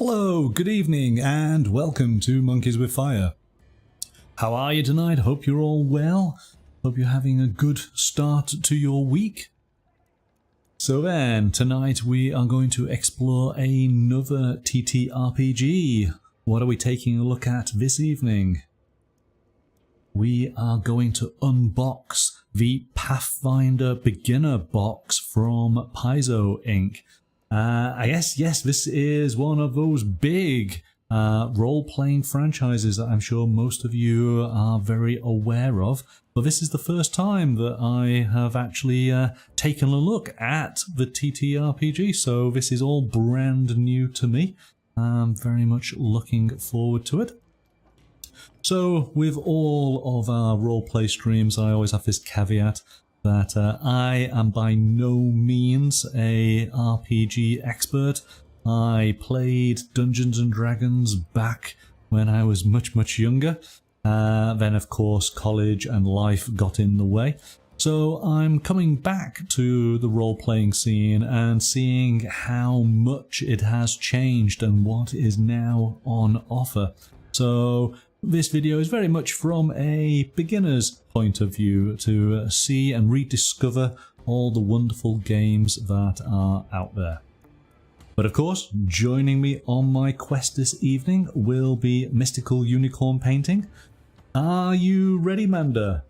Hello, good evening, and welcome to Monkeys with Fire. How are you tonight? Hope you're all well. Hope you're having a good start to your week. So then, tonight we are going to explore another TTRPG. What are we taking a look at this evening? We are going to unbox the Pathfinder Beginner Box from PAIZO Inc. I guess, yes, this is one of those big role-playing franchises that I'm sure most of you are very aware of. But this is the first time that I have actually taken a look at the TTRPG, so this is all brand new to me. I'm very much looking forward to it. So, with all of our roleplay streams, I always have this caveat that I am by no means a RPG expert. I played Dungeons and Dragons back when I was much younger. Then of course college and life got in the way. So I'm coming back to the role-playing scene and seeing how much it has changed and what is now on offer. So this video is very much from a beginner's point of view to see and rediscover all the wonderful games that are out there. But of course, joining me on my quest this evening will be Mystical Unicorn Painting. Are you ready, Manda?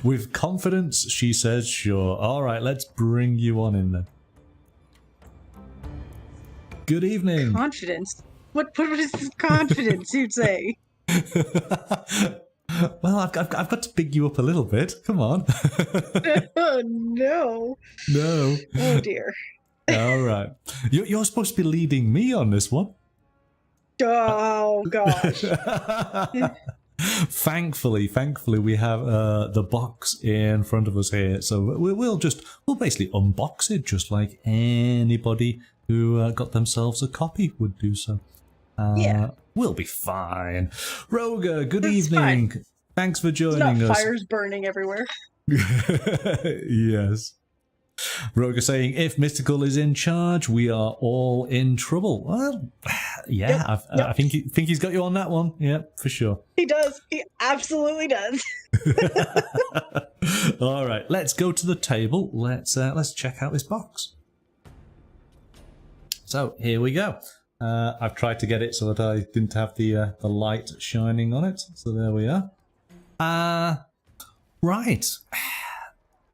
With confidence, she says, sure. Alright, let's bring you on in then. Good evening. Confidence? What is this confidence you'd say? Well, I've got to big you up a little bit. Come on. Oh, no. No. Oh, dear. Alright. You're supposed to be leading me on this one. Oh, gosh. Thankfully, we have the box in front of us here, so we'll basically unbox it just like anybody who got themselves a copy would do so. Yeah, we'll be fine. Roga, good That's evening. fine. Thanks for It's joining not us. fires burning everywhere. Yes. Roga saying, if Mystical is in charge, we are all in trouble. Well, yeah, Yep. I think he's got you on that one. Yeah, for sure. He does. He absolutely does. All right, let's go to the table. Let's check out this box. So here we go. I've tried to get it so that I didn't have the light shining on it. So there we are. Right.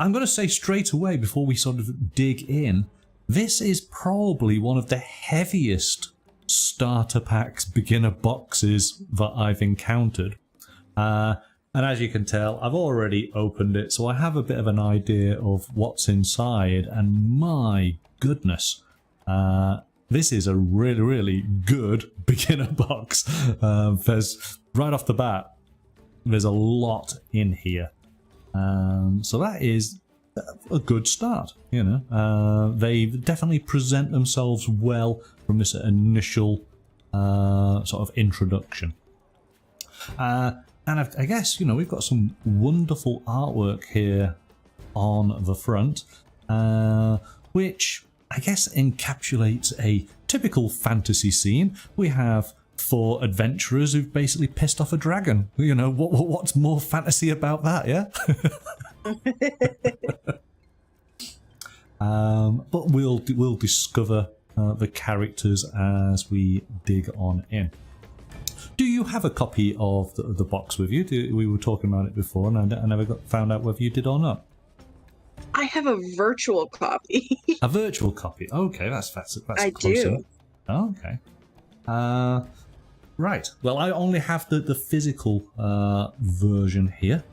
I'm going to say straight away before we sort of dig in, this is probably one of the heaviest starter packs beginner boxes that I've encountered. And as you can tell, I've already opened it, so I have a bit of an idea of what's inside, and my goodness, this is a really good beginner box. There's, right off the bat, there's a lot in here. So that is a good start, you know. They definitely present themselves well from this initial sort of introduction. And I guess, you know, we've got some wonderful artwork here on the front, which I guess encapsulates a typical fantasy scene. We have 4 adventurers who've basically pissed off a dragon. You know, what's more fantasy about that, yeah? But we'll discover the characters as we dig on in. Do you have a copy of the box with you? We were talking about it before, and I never found out whether you did or not. I have a virtual copy. A virtual copy. Okay, that's I close do. enough. Oh, okay. Right. Well, I only have the physical version here.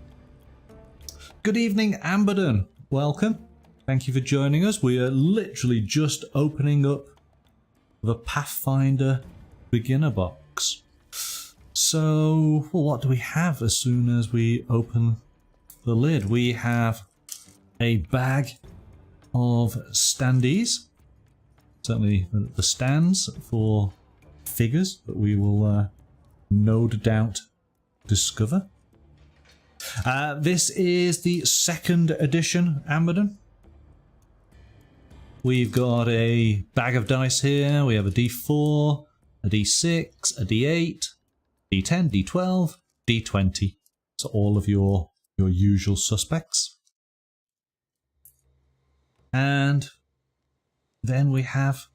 Good evening, Amberden. Welcome. Thank you for joining us. We are literally just opening up the Pathfinder Beginner Box. So, well, what do we have as soon as we open the lid? We have a bag of standees. Certainly the stands for figures that we will no doubt discover. This is the second edition, Amberden. We've got a bag of dice here. We have a D4, a D6, a D8, D10, D12, D20. So all of your usual suspects. And then we have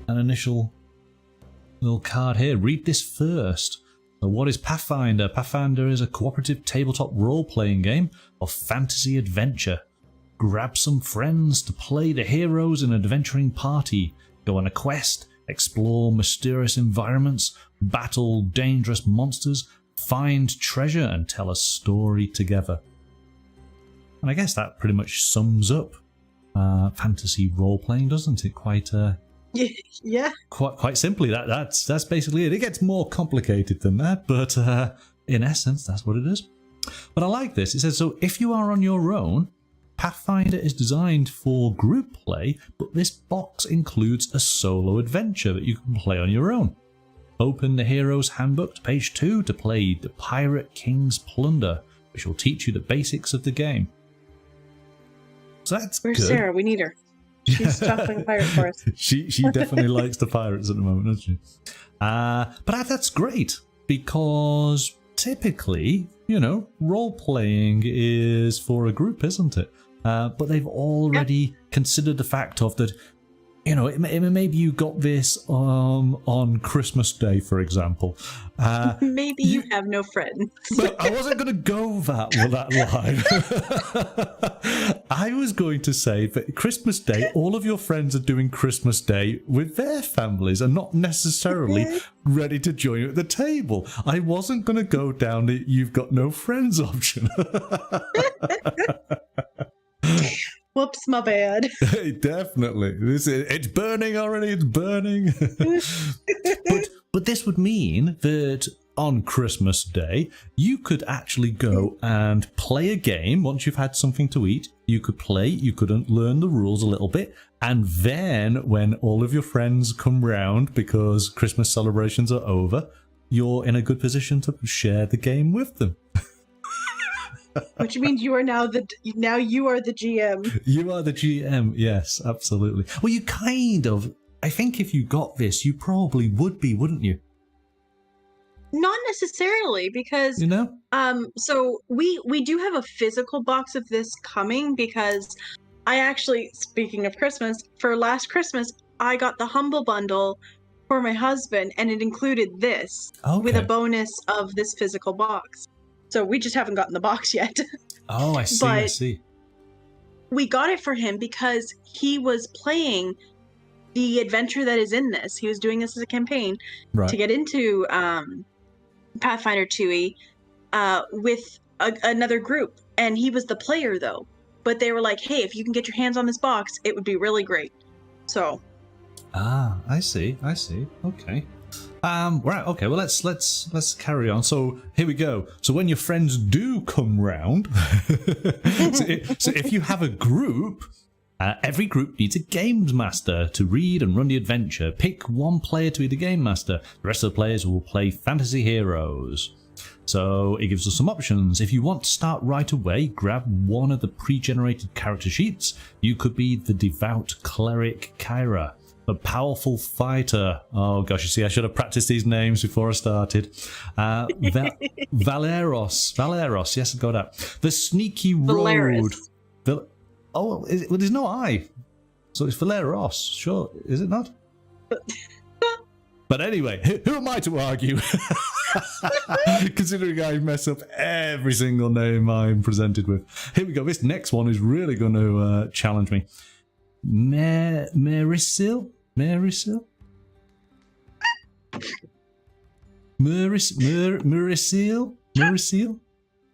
an initial little card here. Read this first. So what is Pathfinder? Pathfinder is a cooperative tabletop role-playing game of fantasy adventure. Grab some friends to play the heroes in an adventuring party. Go on a quest, explore mysterious environments, battle dangerous monsters, find treasure, and tell a story together. And I guess that pretty much sums up fantasy role-playing, doesn't it? Yeah. Quite simply, that's basically it. It gets more complicated than that, but in essence, that's what it is. But I like this. It says, so if you are on your own, Pathfinder is designed for group play, but this box includes a solo adventure that you can play on your own. Open the Heroes Handbook to page 2 to play the Pirate King's Plunder, which will teach you the basics of the game. So that's Where's good. Sarah? We need her. She's chopping a pirate for us. She definitely likes the pirates at the moment, doesn't she? But that's great, because typically, role-playing is for a group, isn't it? But they've already considered the fact of that, maybe you got this on Christmas Day, for example. Maybe you have no friends. But I wasn't going to go that line. I was going to say that Christmas Day, all of your friends are doing Christmas Day with their families and not necessarily ready to join you at the table. I wasn't going to go down the you've got no friends option. Whoops, my bad. Definitely. It's burning already, it's burning. but this would mean that on Christmas Day, you could actually go and play a game. Once you've had something to eat, you could play, you could learn the rules a little bit, and then when all of your friends come round because Christmas celebrations are over, you're in a good position to share the game with them. Which means you are now you are the GM. You are the GM, yes, absolutely. Well, you I think if you got this, you probably would be, wouldn't you? Not necessarily, because so we do have a physical box of this coming, because I actually, speaking of Christmas, for last Christmas I got the Humble Bundle for my husband, and it included this with a bonus of this physical box. So we just haven't gotten the box yet. Oh, I see, I see. We got it for him because he was playing the adventure that is in this. He was doing this as a campaign to get into Pathfinder 2e with another group. And he was the player, though. But they were like, hey, if you can get your hands on this box, it would be really great. So. I see. Okay. Right, okay, well let's carry on. So here we go. So when your friends do come round, so if you have a group, every group needs a games master to read and run the adventure. Pick one player to be the game master. The rest of the players will play fantasy heroes. So it gives us some options. If you want to start right away, grab one of the pre-generated character sheets. You could be the devout cleric Kyra, a powerful fighter. Oh gosh, you see, I should have practiced these names before I started. Valeros, yes, I got that. The sneaky road. There's no I. So it's Valeros, sure, is it not? But anyway, who am I to argue? Considering I mess up every single name I'm presented with. Here we go, this next one is really going to challenge me. Marisil?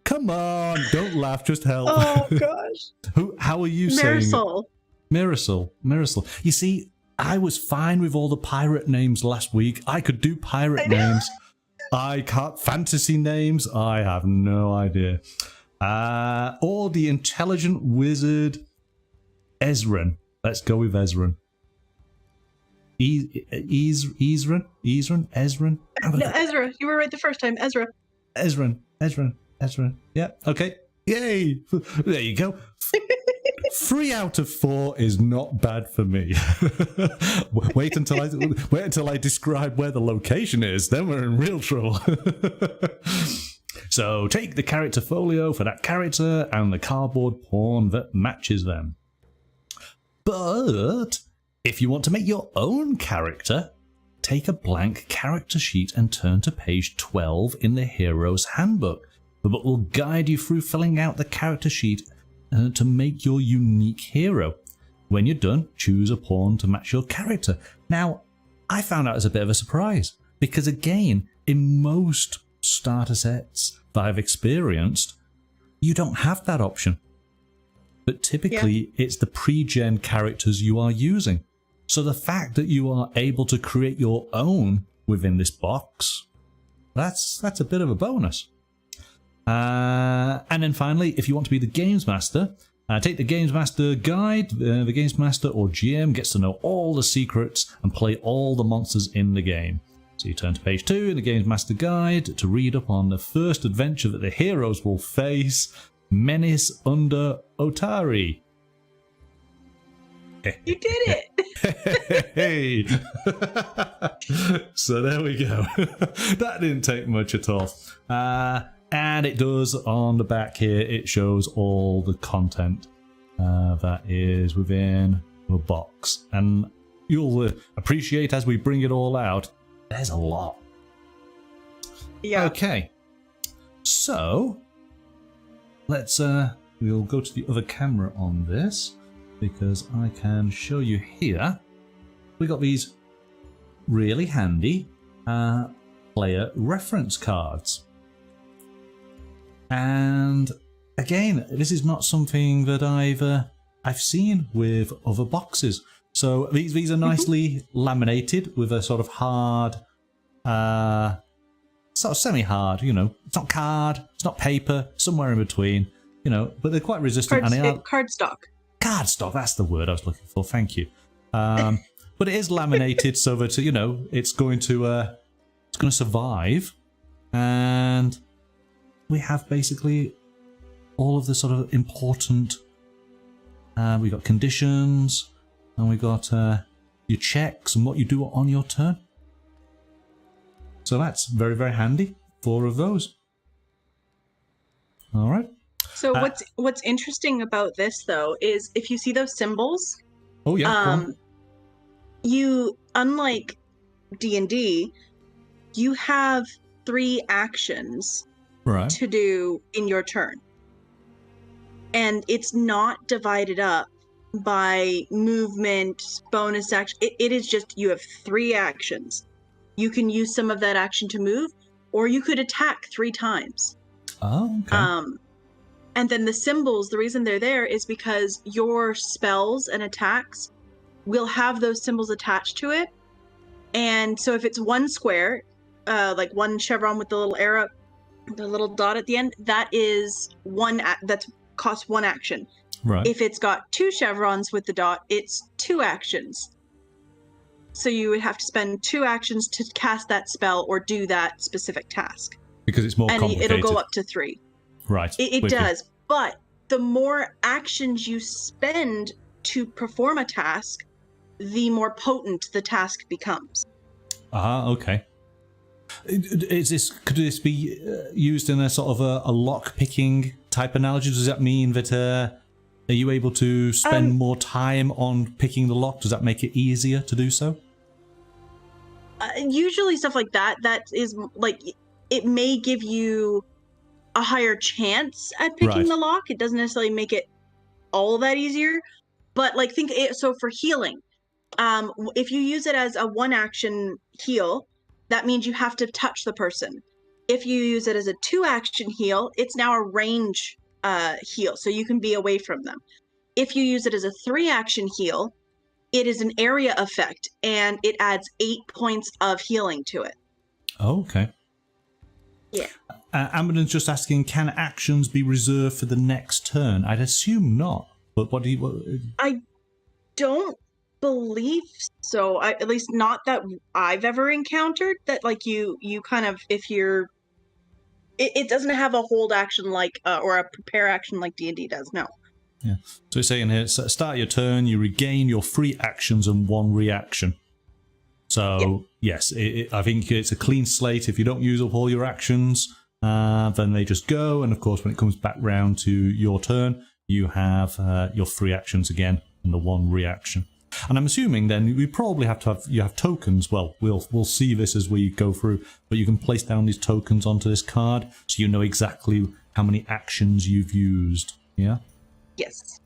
Come on, don't laugh, just help. Oh gosh. How are you saying it? Marisol. Marisol. You see, I was fine with all the pirate names last week. I could do pirate names. I can't fantasy names. I have no idea. Or the intelligent wizard Ezran. Let's go with Ezran. Ezran? No, Ezra. You were right the first time. Ezra. Ezran. Yeah, okay. Yay! There you go. 3 out of 4 is not bad for me. wait until I describe where the location is, then we're in real trouble. So take the character folio for that character and the cardboard pawn that matches them. But if you want to make your own character, take a blank character sheet and turn to page 12 in the Heroes Handbook. The book will guide you through filling out the character sheet to make your unique hero. When you're done, choose a pawn to match your character. Now, I found out as a bit of a surprise, because again, in most starter sets that I've experienced, you don't have that option. But typically, it's the pre-gen characters you are using. So the fact that you are able to create your own within this box, that's a bit of a bonus. And then finally, if you want to be the Games Master, take the Games Master guide. The Games Master or GM gets to know all the secrets and play all the monsters in the game. So you turn to page 2 in the Games Master guide to read up on the first adventure that the heroes will face, Menace under Otari. You did it! Hey! So there we go. That didn't take much at all. And it does, on the back here, it shows all the content that is within the box. And you'll appreciate as we bring it all out, there's a lot. Yeah. Okay. So, let's, we'll go to the other camera on this, because I can show you here. We got these really handy player reference cards. And again, this is not something that I've seen with other boxes. So these are nicely laminated with a sort of hard, sort of semi-hard. You know, it's not card, it's not paper, somewhere in between. You know, but they're quite resistant. Cardstock. Cardstock. That's the word I was looking for. Thank you. But it is laminated so that it's going to survive, and we have basically all of the sort of important, we got conditions, and we got your checks and what you do on your turn. So that's very, very handy. 4 of those. All right. So what's interesting about this though is if you see those symbols, oh yeah, you, unlike D&D, you have 3 actions to do in your turn. And it's not divided up by movement, bonus action. It is just, you have 3 actions. You can use some of that action to move, or you could attack 3 times. Oh, okay. And then the symbols, the reason they're there is because your spells and attacks will have those symbols attached to it. And so if it's 1 square, like 1 chevron with the little arrow, the little dot at the end, that is that's costs 1 action. Right. If it's got 2 chevrons with the dot, it's 2 actions. So you would have to spend 2 actions to cast that spell or do that specific task. Because it's more complicated. And it'll go up to 3. Right. It does. But the more actions you spend to perform a task, the more potent the task becomes. Okay. Could this be used in a sort of a lock-picking type analogy? Does that mean that are you able to spend more time on picking the lock? Does that make it easier to do so? Usually stuff like that is like, it may give you a higher chance at picking the lock. It doesn't necessarily make it all that easier, but like so for healing, if you use it as a 1 action heal, that means you have to touch the person. If you use it as a 2 action heal, it's now a range heal, so you can be away from them. If you use it as a 3 action heal, it is an area effect, and it adds 8 points of healing to it. Oh, okay. Yeah. Amberden's just asking, can actions be reserved for the next turn? I'd assume not, but what do you... I don't believe so. At least not that I've ever encountered, that like you kind of, if you're it doesn't have a hold action like or a prepare action like D&D does. No. Yeah. So it's saying here, start your turn, you regain your 3 actions and 1 reaction. So yes, I think it's a clean slate. If you don't use up all your actions, then they just go. And of course, when it comes back round to your turn, you have your 3 actions again and the 1 reaction. And I'm assuming then we probably have to have tokens. Well, we'll see this as we go through, but you can place down these tokens onto this card so you know exactly how many actions you've used. Yeah. Yes.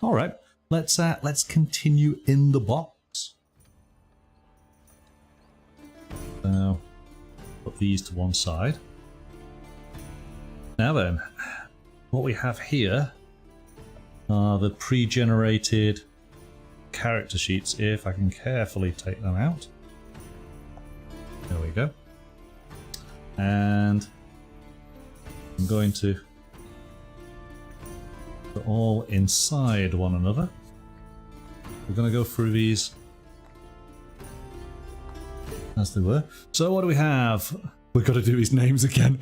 All right. Let's continue in the box. So put these to one side. Now then, what we have here are the pre-generated character sheets, if I can carefully take them out. There we go. And I'm going to put all inside one another. We're going to go through these as they were. So what do we have? We've got to do his names again.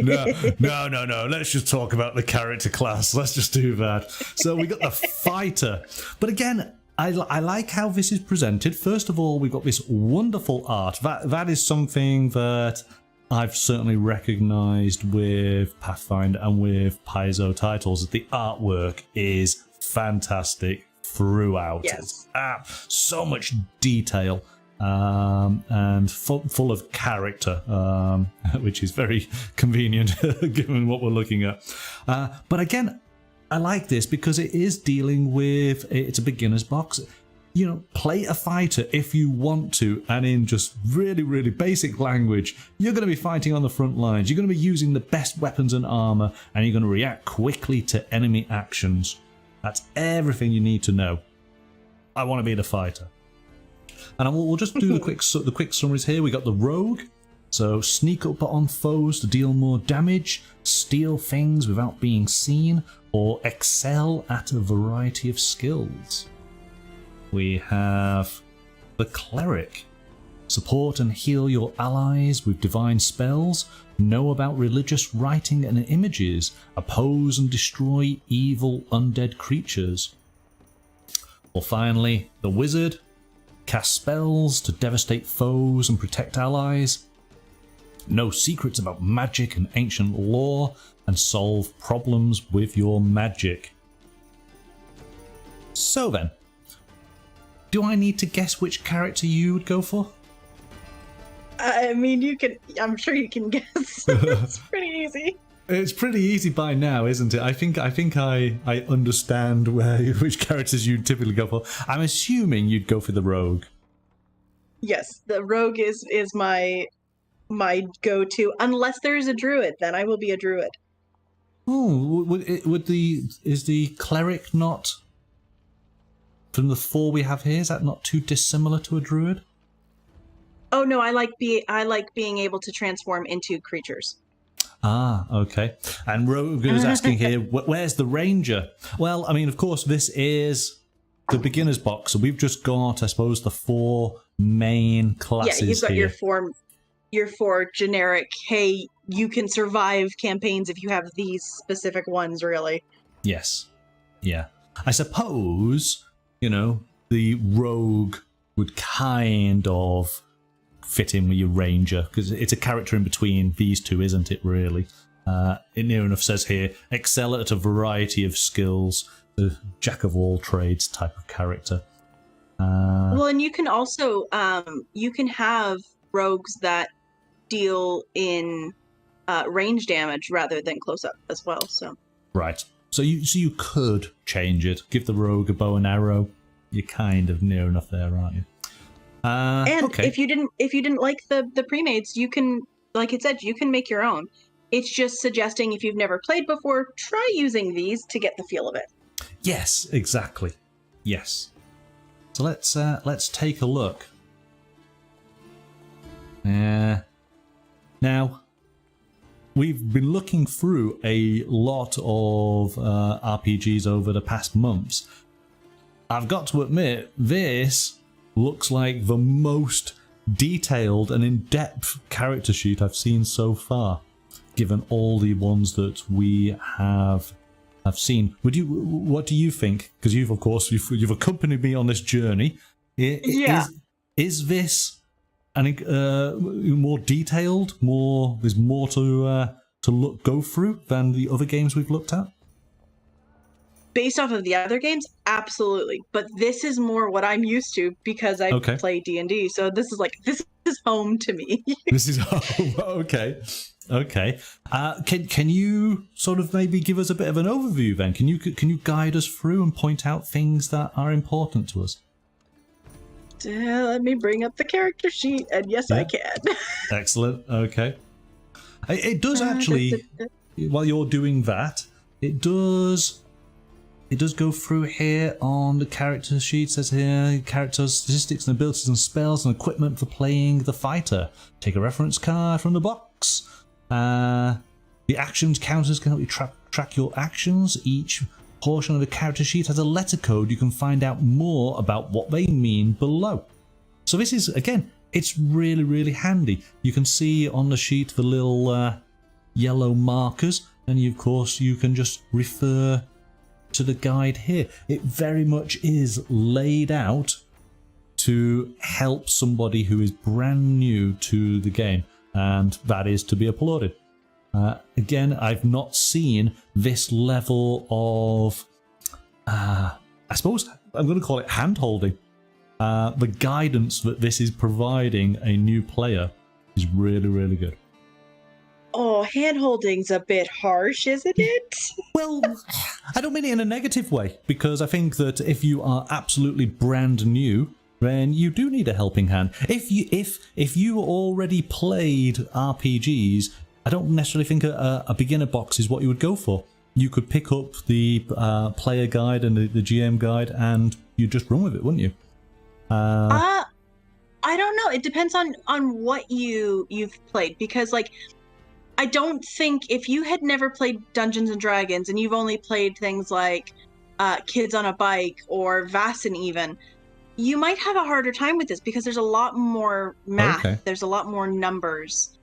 No. Let's just talk about the character class. Let's just do that. So we got the fighter. But again, I like how this is presented. First of all, we've got this wonderful art. That is something that I've certainly recognized with Pathfinder and with PAIZO titles. The artwork is fantastic throughout. Yes. It's so much detail. And full of character, which is very convenient given what we're looking at. But again, I like this because it is dealing with, it's a beginner's box. You know, play a fighter if you want to, and in just really, really basic language, you're going to be fighting on the front lines. You're going to be using the best weapons and armor, and you're going to react quickly to enemy actions. That's everything you need to know. I want to be the fighter. And we'll just do the quick summaries here. We got the rogue, so sneak up on foes to deal more damage, steal things without being seen, or excel at a variety of skills. We have the cleric, support and heal your allies with divine spells, know about religious writing and images, oppose and destroy evil undead creatures. Or finally, the wizard, cast spells to devastate foes and protect allies, know secrets about magic and ancient lore, and solve problems with your magic. So then, do I need to guess which character you would go for? I mean, you can. I'm sure you can guess. It's pretty easy. It's pretty easy by now, isn't it? I think I understand which characters you'd typically go for. I'm assuming you'd go for the rogue. Yes, the rogue is my go-to. Unless there's a druid, then I will be a druid. Oh, is the cleric not from the 4 we have here? Is that not too dissimilar to a druid? Oh no, I like being able to transform into creatures. Ah, okay. And Rogue is asking here, where's the ranger? Well, I mean, of course, this is the beginner's box, so we've just got, I suppose, the 4 main classes. Yeah, you've got here. your four generic. Hey, you can survive campaigns if you have these specific ones. Really. Yes. Yeah. I suppose, you know, the rogue would kind of fit in with your ranger, because it's a character in between these two, isn't it, really? It near enough says here, excel at a variety of skills, the jack of all trades type of character. Well, and you can also, you can have rogues that deal in range damage rather than close up as well, so. Right. So you could change it, give the rogue a bow and arrow. You're kind of near enough there, aren't you? And okay. if you didn't like the pre-mades, you can, like it said, you can make your own. It's just suggesting if you've never played before, try using these to get the feel of it. Yes, exactly. Yes. So let's take a look. Now, we've been looking through a lot of RPGs over the past months. I've got to admit, this looks like the most detailed and in-depth character sheet I've seen so far, given all the ones that we have seen. What do you think? Because you've accompanied me on this journey. Is this more detailed? There's more to go through than the other games we've looked at? Based off of the other games, absolutely. But this is more what I'm used to because I play D&D. So this is home to me. This is home. Okay. Can you sort of maybe give us a bit of an overview then? Can you guide us through and point out things that are important to us? Let me bring up the character sheet, and yes, I can. Excellent. Okay. It does actually, while you're doing that, it does go through here on the character sheet. It says here, character statistics and abilities and spells and equipment for playing the fighter. Take a reference card from the box. The actions counters can help you track your actions. Each portion of the character sheet has a letter code. You can find out more about what they mean below. So this is, again, it's really, really handy. You can see on the sheet the little yellow markers, and of course you can just refer to the guide here. It very much is laid out to help somebody who is brand new to the game, and that is to be applauded. Again, I've not seen this level of, I suppose I'm going to call it hand-holding. The guidance that this is providing a new player is really, really good. Oh, hand-holding's a bit harsh, isn't it? Well, I don't mean it in a negative way, because I think that if you are absolutely brand new, then you do need a helping hand. If you already played RPGs, I don't necessarily think a beginner box is what you would go for. You could pick up the player guide and the GM guide, and you'd just run with it, wouldn't you? I don't know. It depends on what you've played, because I don't think if you had never played Dungeons and Dragons and you've only played things like Kids on a Bike or Vaesen even, you might have a harder time with this because there's a lot more math. Okay. There's a lot more numbers.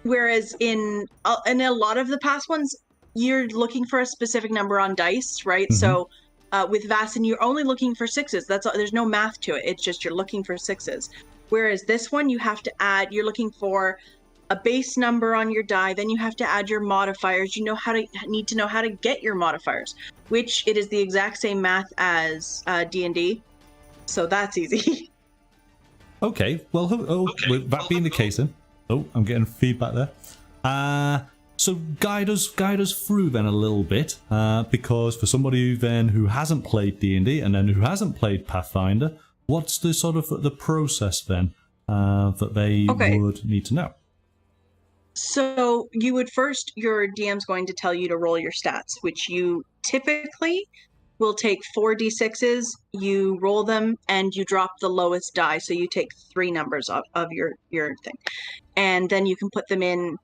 Whereas in a lot of the past ones, you're looking for a specific number on dice, right? Mm-hmm. So with Vaesen, you're only looking for sixes. There's no math to it. It's just you're looking for sixes. Whereas this one, you have to add. You're looking for a base number on your die, then you have to add your modifiers. You need to know how to get your modifiers, which it is the exact same math as D&D, so that's easy. Okay, well, with that being the case then, I'm getting feedback there. So guide us through then a little bit, because for somebody then who hasn't played D&D and then who hasn't played Pathfinder, what's the sort of the process then that they would need to know? So your DM's going to tell you to roll your stats, which you typically will take 4d6s, you roll them, and you drop the lowest die. So you take 3 numbers of your thing. And then you can put them in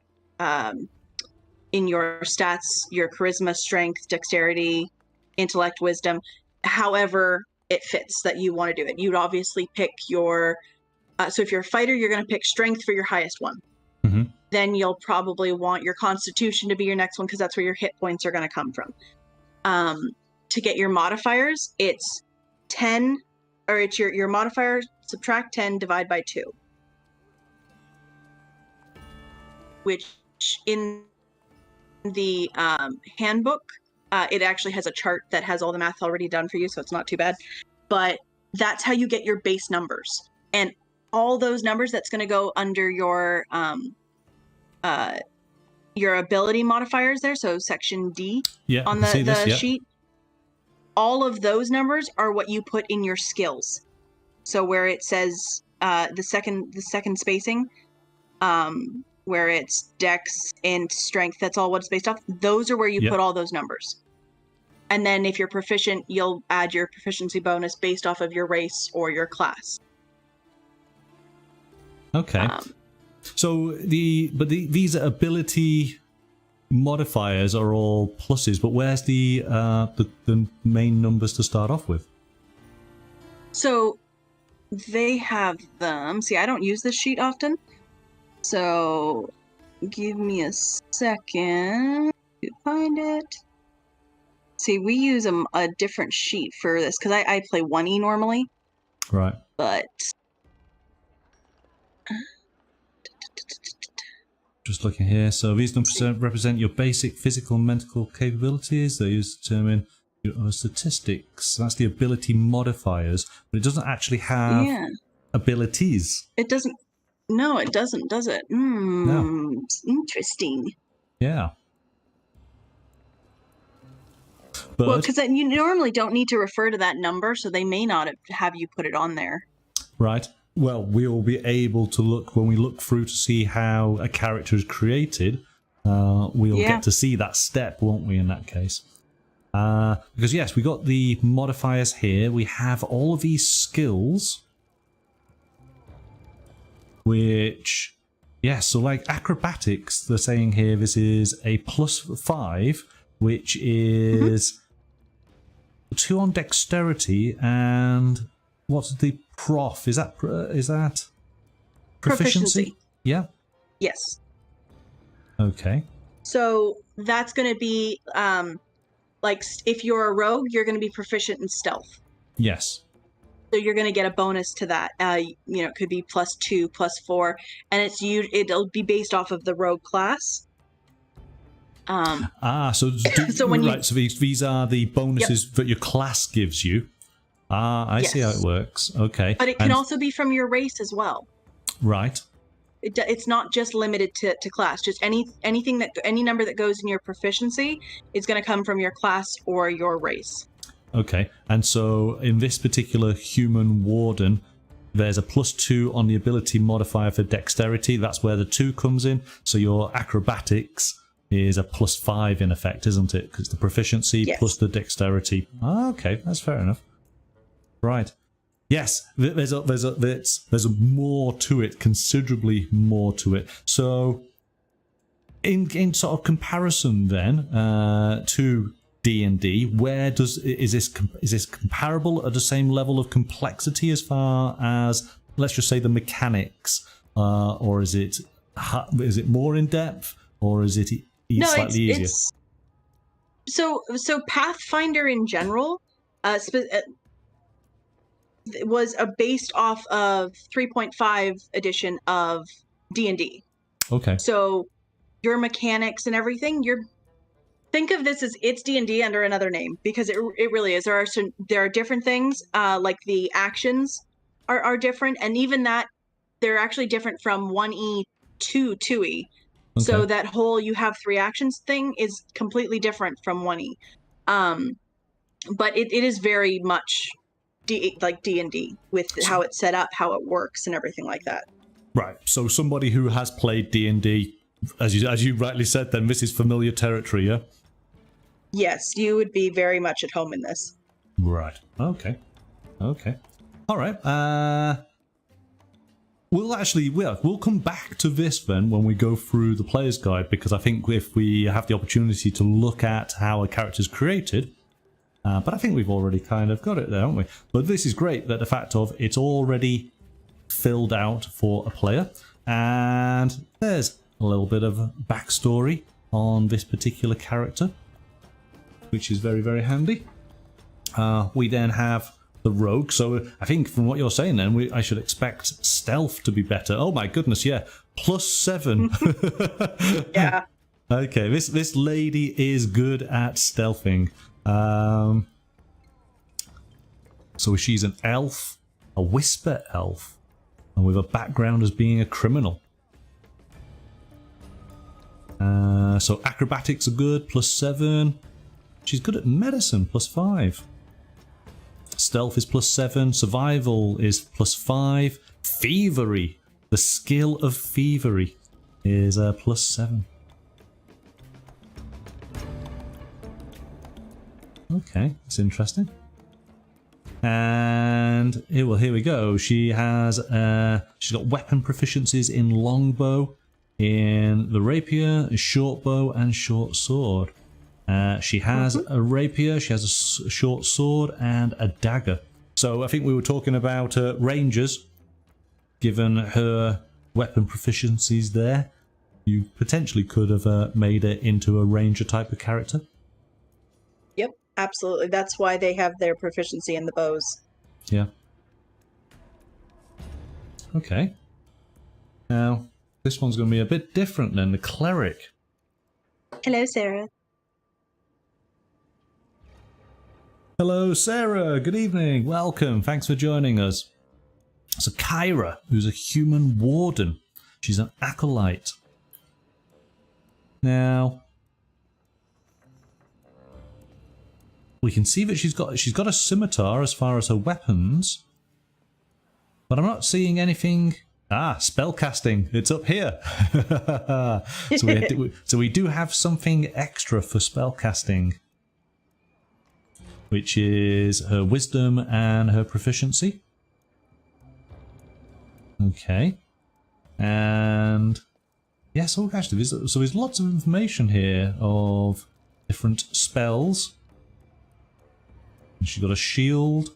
your stats, your charisma, strength, dexterity, intellect, wisdom, however it fits that you want to do it. You'd obviously pick your... so if you're a fighter, you're going to pick strength for your highest one. Mm-hmm. Then you'll probably want your constitution to be your next one because that's where your hit points are going to come from. To get your modifiers, it's 10, or it's your modifier, subtract 10, divide by 2. Which in the handbook, it actually has a chart that has all the math already done for you, so it's not too bad. But that's how you get your base numbers. And all those numbers, that's going to go under your ability modifiers there, so section D on the sheet. All of those numbers are what you put in your skills. So where it says the second spacing, where it's dex and strength, that's all what it's based off. Those are where you put all those numbers. And then if you're proficient, you'll add your proficiency bonus based off of your race or your class. Okay. So these ability modifiers are all pluses, but where's the main numbers to start off with? So they have them. See, I don't use this sheet often, so give me a second to find it. See, we use a different sheet for this because I play 1E normally. Right. But just looking here, so these numbers represent your basic physical and mental capabilities. They're used to determine your statistics. That's the ability modifiers, but it doesn't actually have abilities. It doesn't. No, it doesn't, does it? No. Interesting. Yeah. But, well, because you normally don't need to refer to that number, so they may not have you put it on there. Right. Well, we'll be able to look, when we look through to see how a character is created, we'll get to see that step, won't we, in that case? Because, yes, we got the modifiers here. We have all of these skills, which, so like acrobatics, they're saying here this is a +5, which is 2 on dexterity, and what's the prof? Is that proficiency? Yeah. Yes. Okay. So that's going to be like if you're a rogue, you're going to be proficient in stealth. Yes. So you're going to get a bonus to that. It could be +2, +4, and it'll be based off of the rogue class. So these are the bonuses that your class gives you. I see how it works. Okay. But it can also be from your race as well. Right. It's not just limited to class. Just any number that goes in your proficiency is going to come from your class or your race. Okay. And so in this particular human warden, there's a +2 on the ability modifier for dexterity. That's where the 2 comes in. So your acrobatics is a +5 in effect, isn't it? Because the proficiency plus the dexterity. Okay, that's fair enough. Right. Yes, there's more to it, considerably more to it. So, in sort of comparison then to D&D, is this comparable at the same level of complexity as far as, let's just say, the mechanics, or is it more in depth, or is it slightly easier? So Pathfinder in general, was based off of 3.5 edition of D&D. Okay. So your mechanics and everything, think of this as it's D&D under another name, because it really is. There are different things, like the actions are different, and even that they're actually different from 1E to 2E. Okay. So that whole you have 3 actions thing is completely different from 1E. But it is very much like D&D with how it's set up, how it works, and everything like that. Right. So somebody who has played D&D, as you rightly said, then this is familiar territory, yeah? Yes, you would be very much at home in this. Right. Okay. All right. We'll come back to this then when we go through the player's guide, because I think if we have the opportunity to look at how a character is created, but I think we've already kind of got it there, haven't we? But this is great, that the fact of it's already filled out for a player, and there's a little bit of backstory on this particular character, which is very, very handy. We then have the rogue, so I think from what you're saying then, I should expect stealth to be better. Oh my goodness, yeah, +7. Yeah. Okay, this lady is good at stealthing. So she's an elf, a whisper elf, and with a background as being a criminal. So acrobatics are good, +7. She's good at medicine, +5. Stealth is +7. Survival is +5. Thievery, the skill of thievery, is +7. Okay, that's interesting. And here we go. She's got weapon proficiencies in longbow, in the rapier, short bow, and short sword. She has a rapier, she has a short sword, and a dagger. So I think we were talking about rangers. Given her weapon proficiencies there, you potentially could have made it into a ranger type of character. Yep, absolutely. That's why they have their proficiency in the bows. Yeah. Okay. Now, this one's going to be a bit different than the cleric. Hello, Sarah. Hello, Sarah. Good evening. Welcome. Thanks for joining us. So Kyra, who's a human warden. She's an acolyte. Now, we can see that she's got a scimitar as far as her weapons, but I'm not seeing anything. Ah, spellcasting. It's up here. So we do have something extra for spellcasting, which is her wisdom and her proficiency. Okay. And yes, oh, actually, there's lots of information here of different spells. And she's got a shield.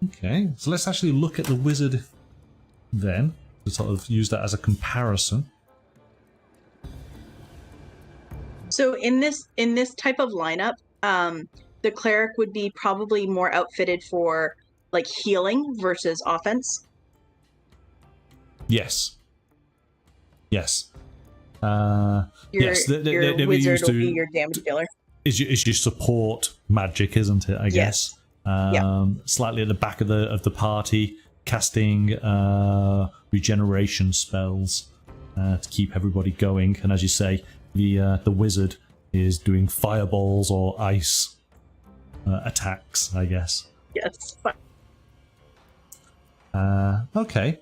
Okay, so let's actually look at the wizard then, to sort of use that as a comparison. So in this type of lineup, the cleric would be probably more outfitted for like healing versus offense. Yes. Yes. Yes. Your wizard will be your damage dealer. Is your support magic, isn't it? I guess. Slightly at the back of the party, casting regeneration spells to keep everybody going. And as you say, the wizard is doing fireballs or ice attacks, I guess. Yes. Okay.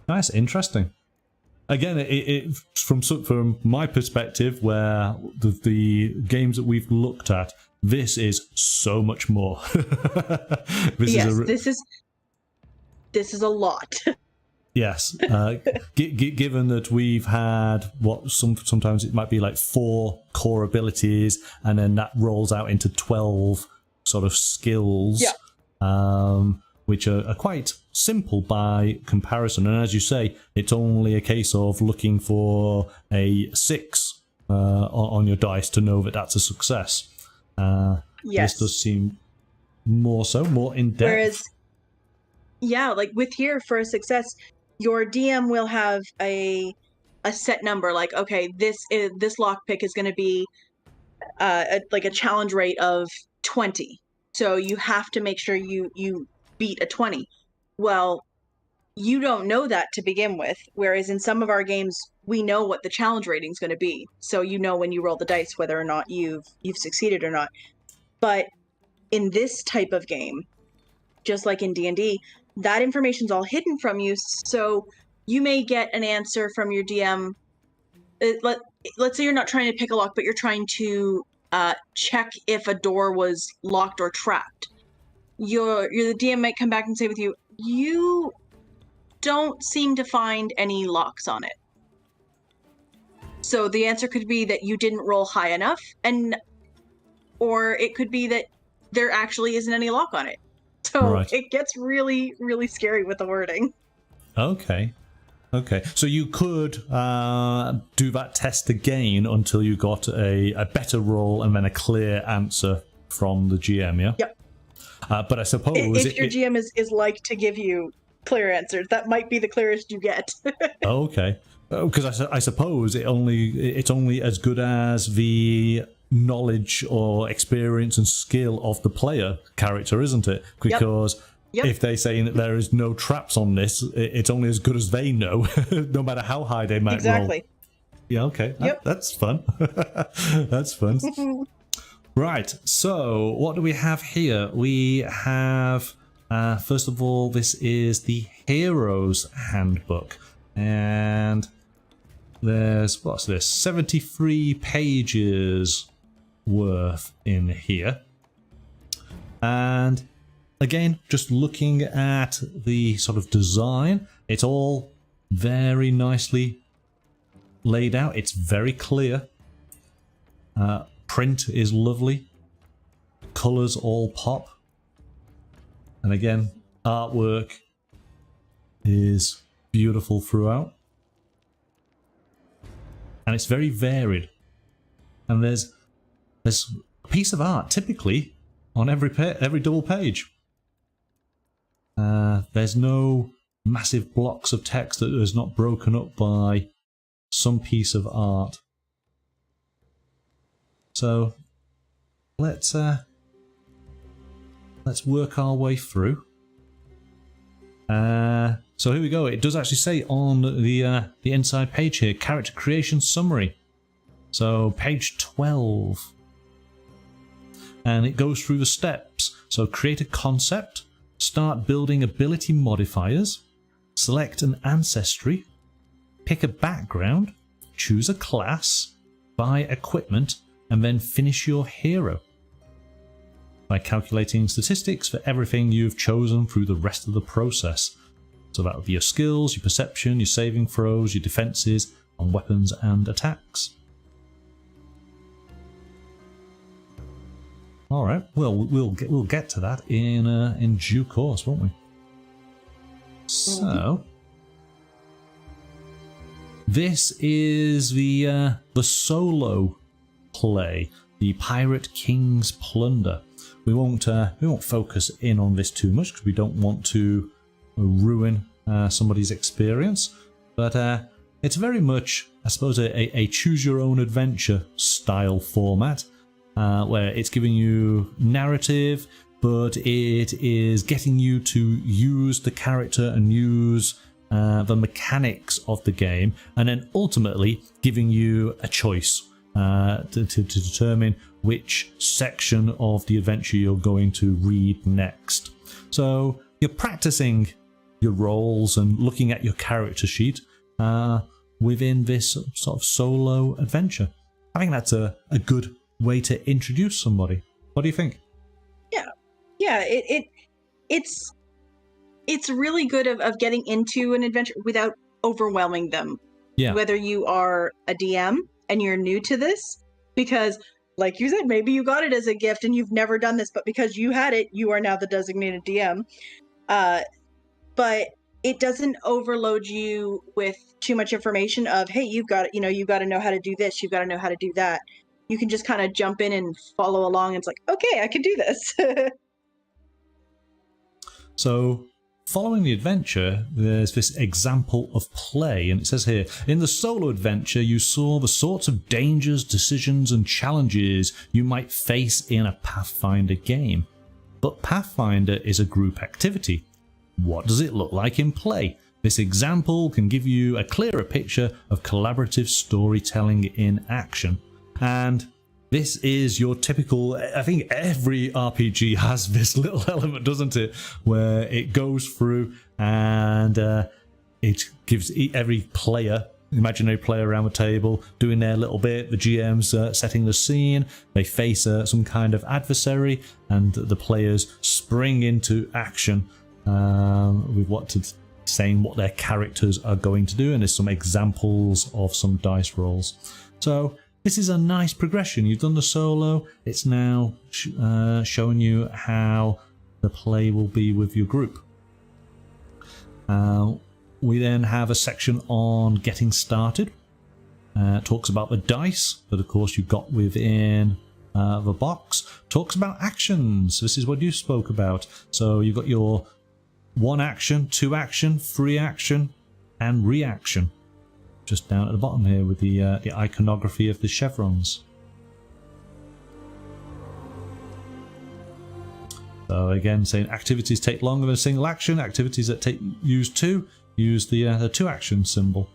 Nice, interesting. Again, from my perspective, where the games that we've looked at, this is so much more. This is a lot. Yes, given that we've had what sometimes it might be like 4 core abilities, and then that rolls out into 12 sort of skills, which are quite simple by comparison. And as you say, it's only a case of looking for a 6 on your dice to know that that's a success. Yes, this does seem more in depth. Whereas, like with here for a success, your DM will have a set number. Like, okay, this lockpick is going to be a challenge rate of 20. So you have to make sure you beat a 20. Well, you don't know that to begin with. Whereas in some of our games, we know what the challenge rating is going to be. So you know when you roll the dice whether or not you've succeeded or not. But in this type of game, just like in D&D, that information's all hidden from you. So you may get an answer from your DM. Let's say you're not trying to pick a lock, but you're trying to check if a door was locked or trapped. The DM might come back and say with you, you don't seem to find any locks on it. So the answer could be that you didn't roll high enough, or it could be that there actually isn't any lock on it. So It gets really, really scary with the wording. Okay. So you could do that test again until you got a better roll and then a clear answer from the GM, yeah? Yep. But I suppose... If your GM is like to give you clear answers, that might be the clearest you get. Okay. Because I suppose it's only as good as the knowledge or experience and skill of the player character, isn't it? Because if they say that there is no traps on this, it's only as good as they know, no matter how high they might roll. Yeah, okay. That's fun. That's fun. Right, so what do we have here? We have, first of all, this is the Heroes Handbook. And there's, what's this, 73 pages worth in here. And again, just looking at the sort of design, it's all very nicely laid out. It's very clear. print is lovely. Colours all pop. And again, artwork is beautiful throughout. And it's very varied. And there's a piece of art typically on every double page. There's no massive blocks of text that is not broken up by some piece of art. So let's work our way through. So here we go. It does actually say on the inside page here, character creation summary. So page 12. And it goes through the steps. So create a concept, start building ability modifiers, select an ancestry, pick a background, choose a class, buy equipment, and then finish your hero by calculating statistics for everything you've chosen through the rest of the process. So that would be your skills, your perception, your saving throws, your defenses on weapons and attacks. All right, well, we'll get to that in due course, won't we? So this is the solo play, the Pirate King's Plunder. We won't focus in on this too much because we don't want to ruin somebody's experience. But it's very much, I suppose, a choose your own adventure style format. Where it's giving you narrative, but it is getting you to use the character and use the mechanics of the game, and then ultimately giving you a choice to determine which section of the adventure you're going to read next. So you're practicing your roles and looking at your character sheet within this sort of solo adventure. I think that's a good way to introduce somebody. What do you think? Yeah, it's really good of getting into an adventure without overwhelming them. Yeah. Whether you are a DM and you're new to this, because like you said, maybe you got it as a gift and you've never done this, but because you had it, you are now the designated DM. But it doesn't overload you with too much information of, hey, you've got to know how to do this, you've got to know how to do that. You can just kind of jump in and follow along. And it's like, okay, I can do this. So, following the adventure, there's this example of play, and it says here, in the solo adventure, you saw the sorts of dangers, decisions, and challenges you might face in a Pathfinder game. But Pathfinder is a group activity. What does it look like in play? This example can give you a clearer picture of collaborative storytelling in action. And this is your typical, I think every RPG has this little element, doesn't it? Where it goes through and it gives every player, imaginary player around the table, doing their little bit. The GM's setting the scene. They face some kind of adversary and the players spring into action with saying what their characters are going to do. And there's some examples of some dice rolls. So this is a nice progression. You've done the solo. It's now showing you how the play will be with your group. We then have a section on getting started. It talks about the dice that, of course, you've got within the box. Talks about actions. This is what you spoke about. So you've got your 1 action, 2 action, 3 action, and reaction. Just down at the bottom here with the iconography of the chevrons. So again, saying activities take longer than a single action. Activities that use 2 use the 2 action symbol.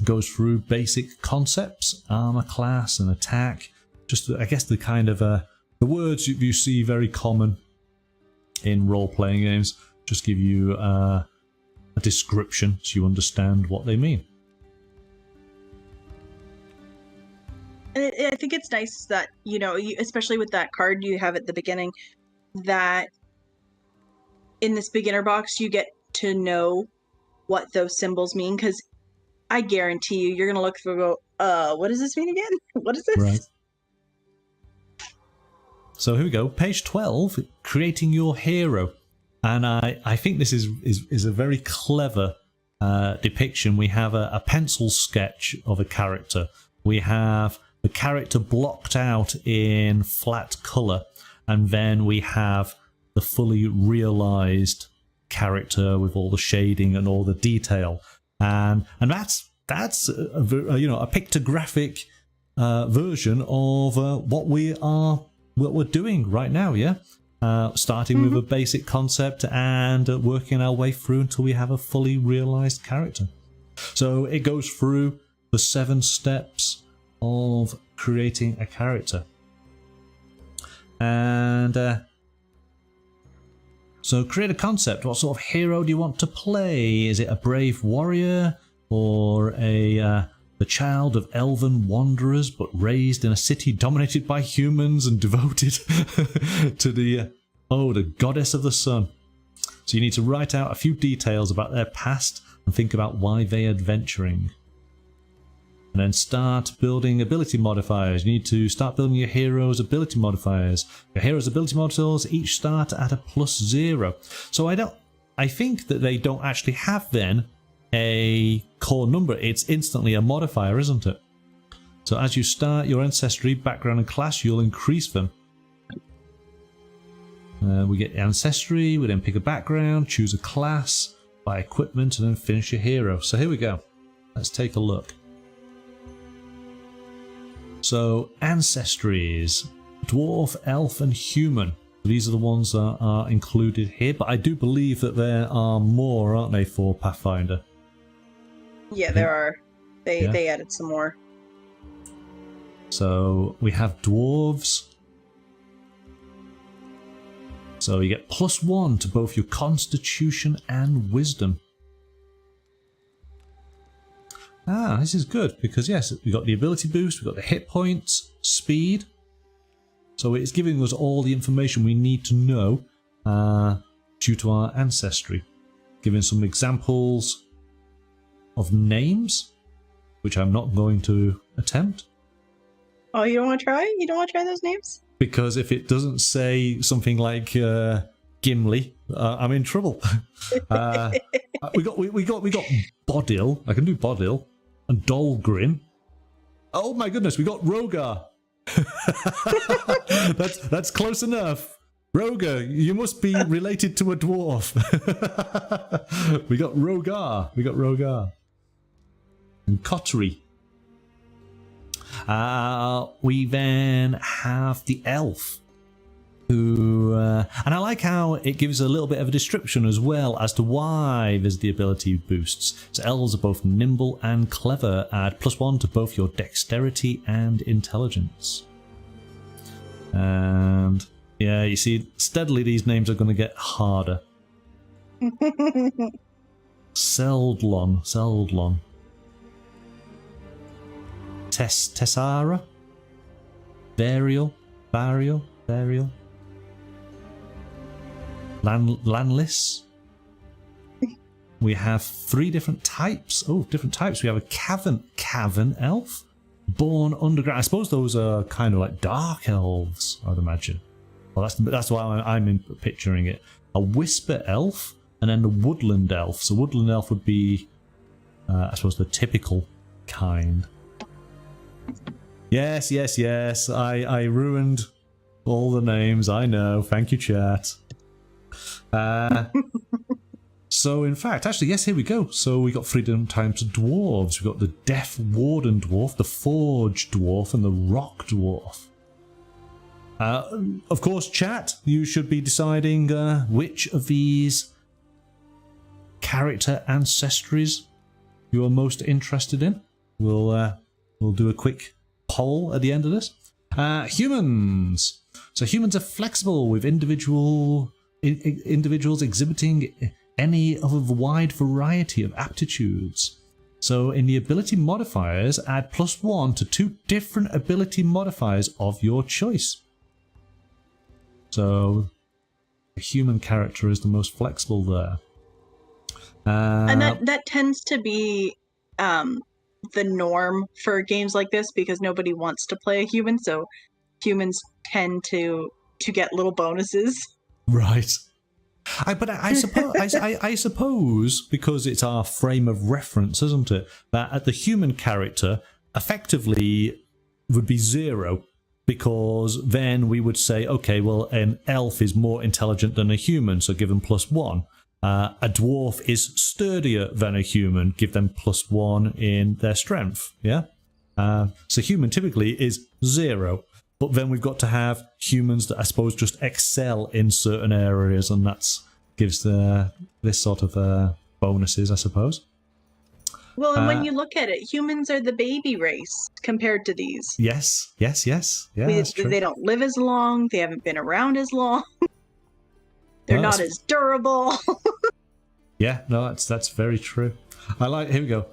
Goes through basic concepts, armor class and attack. Just I guess the kind of the words you see very common in role-playing games. Just give you a description so you understand what they mean. And I think it's nice that, especially with that card you have at the beginning, that in this beginner box you get to know what those symbols mean, because I guarantee you're going to look through and go, what does this mean again? What is this? Right. So here we go. Page 12, creating your hero. And I think this is a very clever depiction. We have a pencil sketch of a character. We have the character blocked out in flat colour. And then we have the fully realised character with all the shading and all the detail. And that's a pictographic version of what we're doing right now, yeah? Starting with a basic concept and working our way through until we have a fully realised character. So it goes through the 7 steps of creating a character. And so create a concept. What sort of hero do you want to play? Is it a brave warrior or the child of elven wanderers, but raised in a city dominated by humans and devoted to the goddess of the sun? So you need to write out a few details about their past and think about why they're adventuring. And then start building ability modifiers. You need to start building your hero's ability modifiers. Your hero's ability modifiers each start at a +0. So I think that they don't actually have then a core number. It's instantly a modifier, isn't it? So as you start your ancestry, background and class, you'll increase them. We get ancestry, we then pick a background, choose a class, buy equipment, and then finish your hero. So here we go. Let's take a look. So ancestries, dwarf, elf and human. These are the ones that are included here, but I do believe that there are more, aren't they, for Pathfinder? Yeah, there are. They added some more. So we have dwarves. So you get +1 to both your constitution and wisdom. This is good because yes, we got the ability boost, we got the hit points, speed. So it's giving us all the information we need to know due to our ancestry. Giving some examples of names, which I'm not going to attempt. Oh, you don't want to try? You don't want to try those names? Because if it doesn't say something like Gimli, I'm in trouble. we got Bodil. I can do Bodil and Dolgrin. Oh my goodness, we got Rogar. that's close enough. Rogar, you must be related to a dwarf. We got Rogar. And Kotri. We then have the elf, who and I like how it gives a little bit of a description as well as to why there's the ability boosts. So elves are both nimble and clever, add +1 to both your dexterity and intelligence. And yeah, you see, steadily these names are going to get harder. Seldlon. Tessara? Varial? Lanlis? We have 3 different types. Oh, different types. We have a cavern elf. Born underground. I suppose those are kind of like dark elves, I'd imagine. Well, that's why I'm picturing it. A whisper elf, and then the woodland elf. So woodland elf would be, I suppose, the typical kind. Yes. I ruined all the names. I know. Thank you, chat. So in fact, actually, yes, here we go. So we got 3 different types of dwarves. We got the Death Warden dwarf, the Forge dwarf, and the Rock dwarf. Of course, chat, you should be deciding which of these character ancestries you are most interested in. We'll do a quick poll at the end of this. Humans. So humans are flexible with individuals exhibiting any of a wide variety of aptitudes. So in the ability modifiers, add +1 to 2 different ability modifiers of your choice. So the human character is the most flexible there. And that tends to be the norm for games like this because nobody wants to play a human, so humans tend to get little bonuses. Right. But I suppose I suppose because it's our frame of reference, isn't it? That the human character effectively would be 0, because then we would say, okay, well, an elf is more intelligent than a human, so give them +1. A dwarf is sturdier than a human, give them +1 in their strength. Yeah. So human typically is 0. But then we've got to have humans that I suppose just excel in certain areas, and that gives this sort of bonuses, I suppose. Well, and when you look at it, humans are the baby race compared to these. Yes. Yeah, that's true. They don't live as long. They haven't been around as long. They're not as durable. Yeah, no, that's very true. Here we go.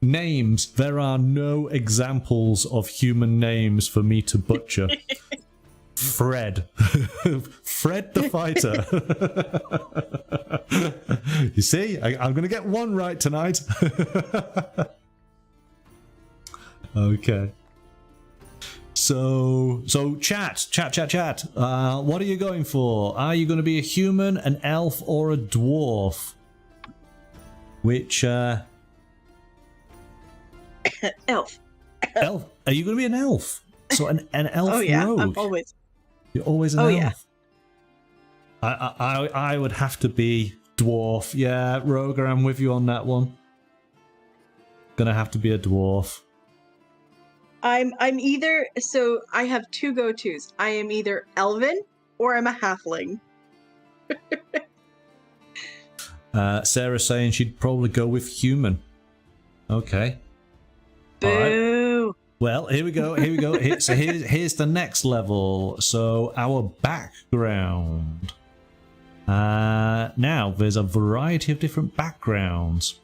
Names. There are no examples of human names for me to butcher. Fred. Fred the fighter. You see, I'm going to get one right tonight. Okay. So chat. What are you going for? Are you going to be a human, an elf, or a dwarf? Which, Elf. Elf? Are you going to be an elf? So an elf rogue? I'm always. You're always an elf? Yeah. I would have to be dwarf. Yeah, Roger, I'm with you on that one. Gonna have to be a dwarf. I'm either, so I have two go-tos. I am either elven or I'm a halfling. Sarah's saying she'd probably go with human. Okay. Boo. Right. Well, here we go. So here's the next level. So our background. Now there's a variety of different backgrounds.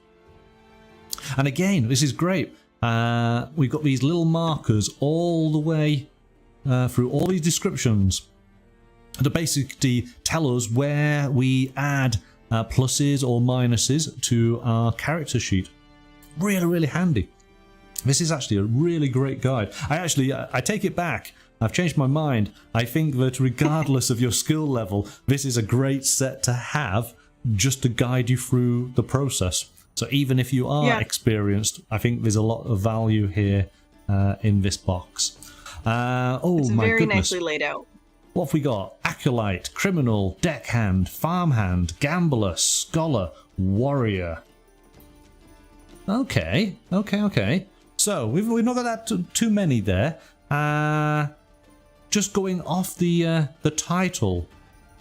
And again, this is great. We've got these little markers all the way through all these descriptions that basically tell us where we add pluses or minuses to our character sheet. Really, really handy. This is actually a really great guide. I take it back. I've changed my mind. I think that regardless of your skill level, this is a great set to have just to guide you through the process. So even if you are experienced, I think there's a lot of value here in this box. It's my very goodness. nicely laid out. What have we got? Acolyte, criminal, deckhand, farmhand, gambler, scholar, warrior. Okay. So we've not got that too many there. Just going off the title,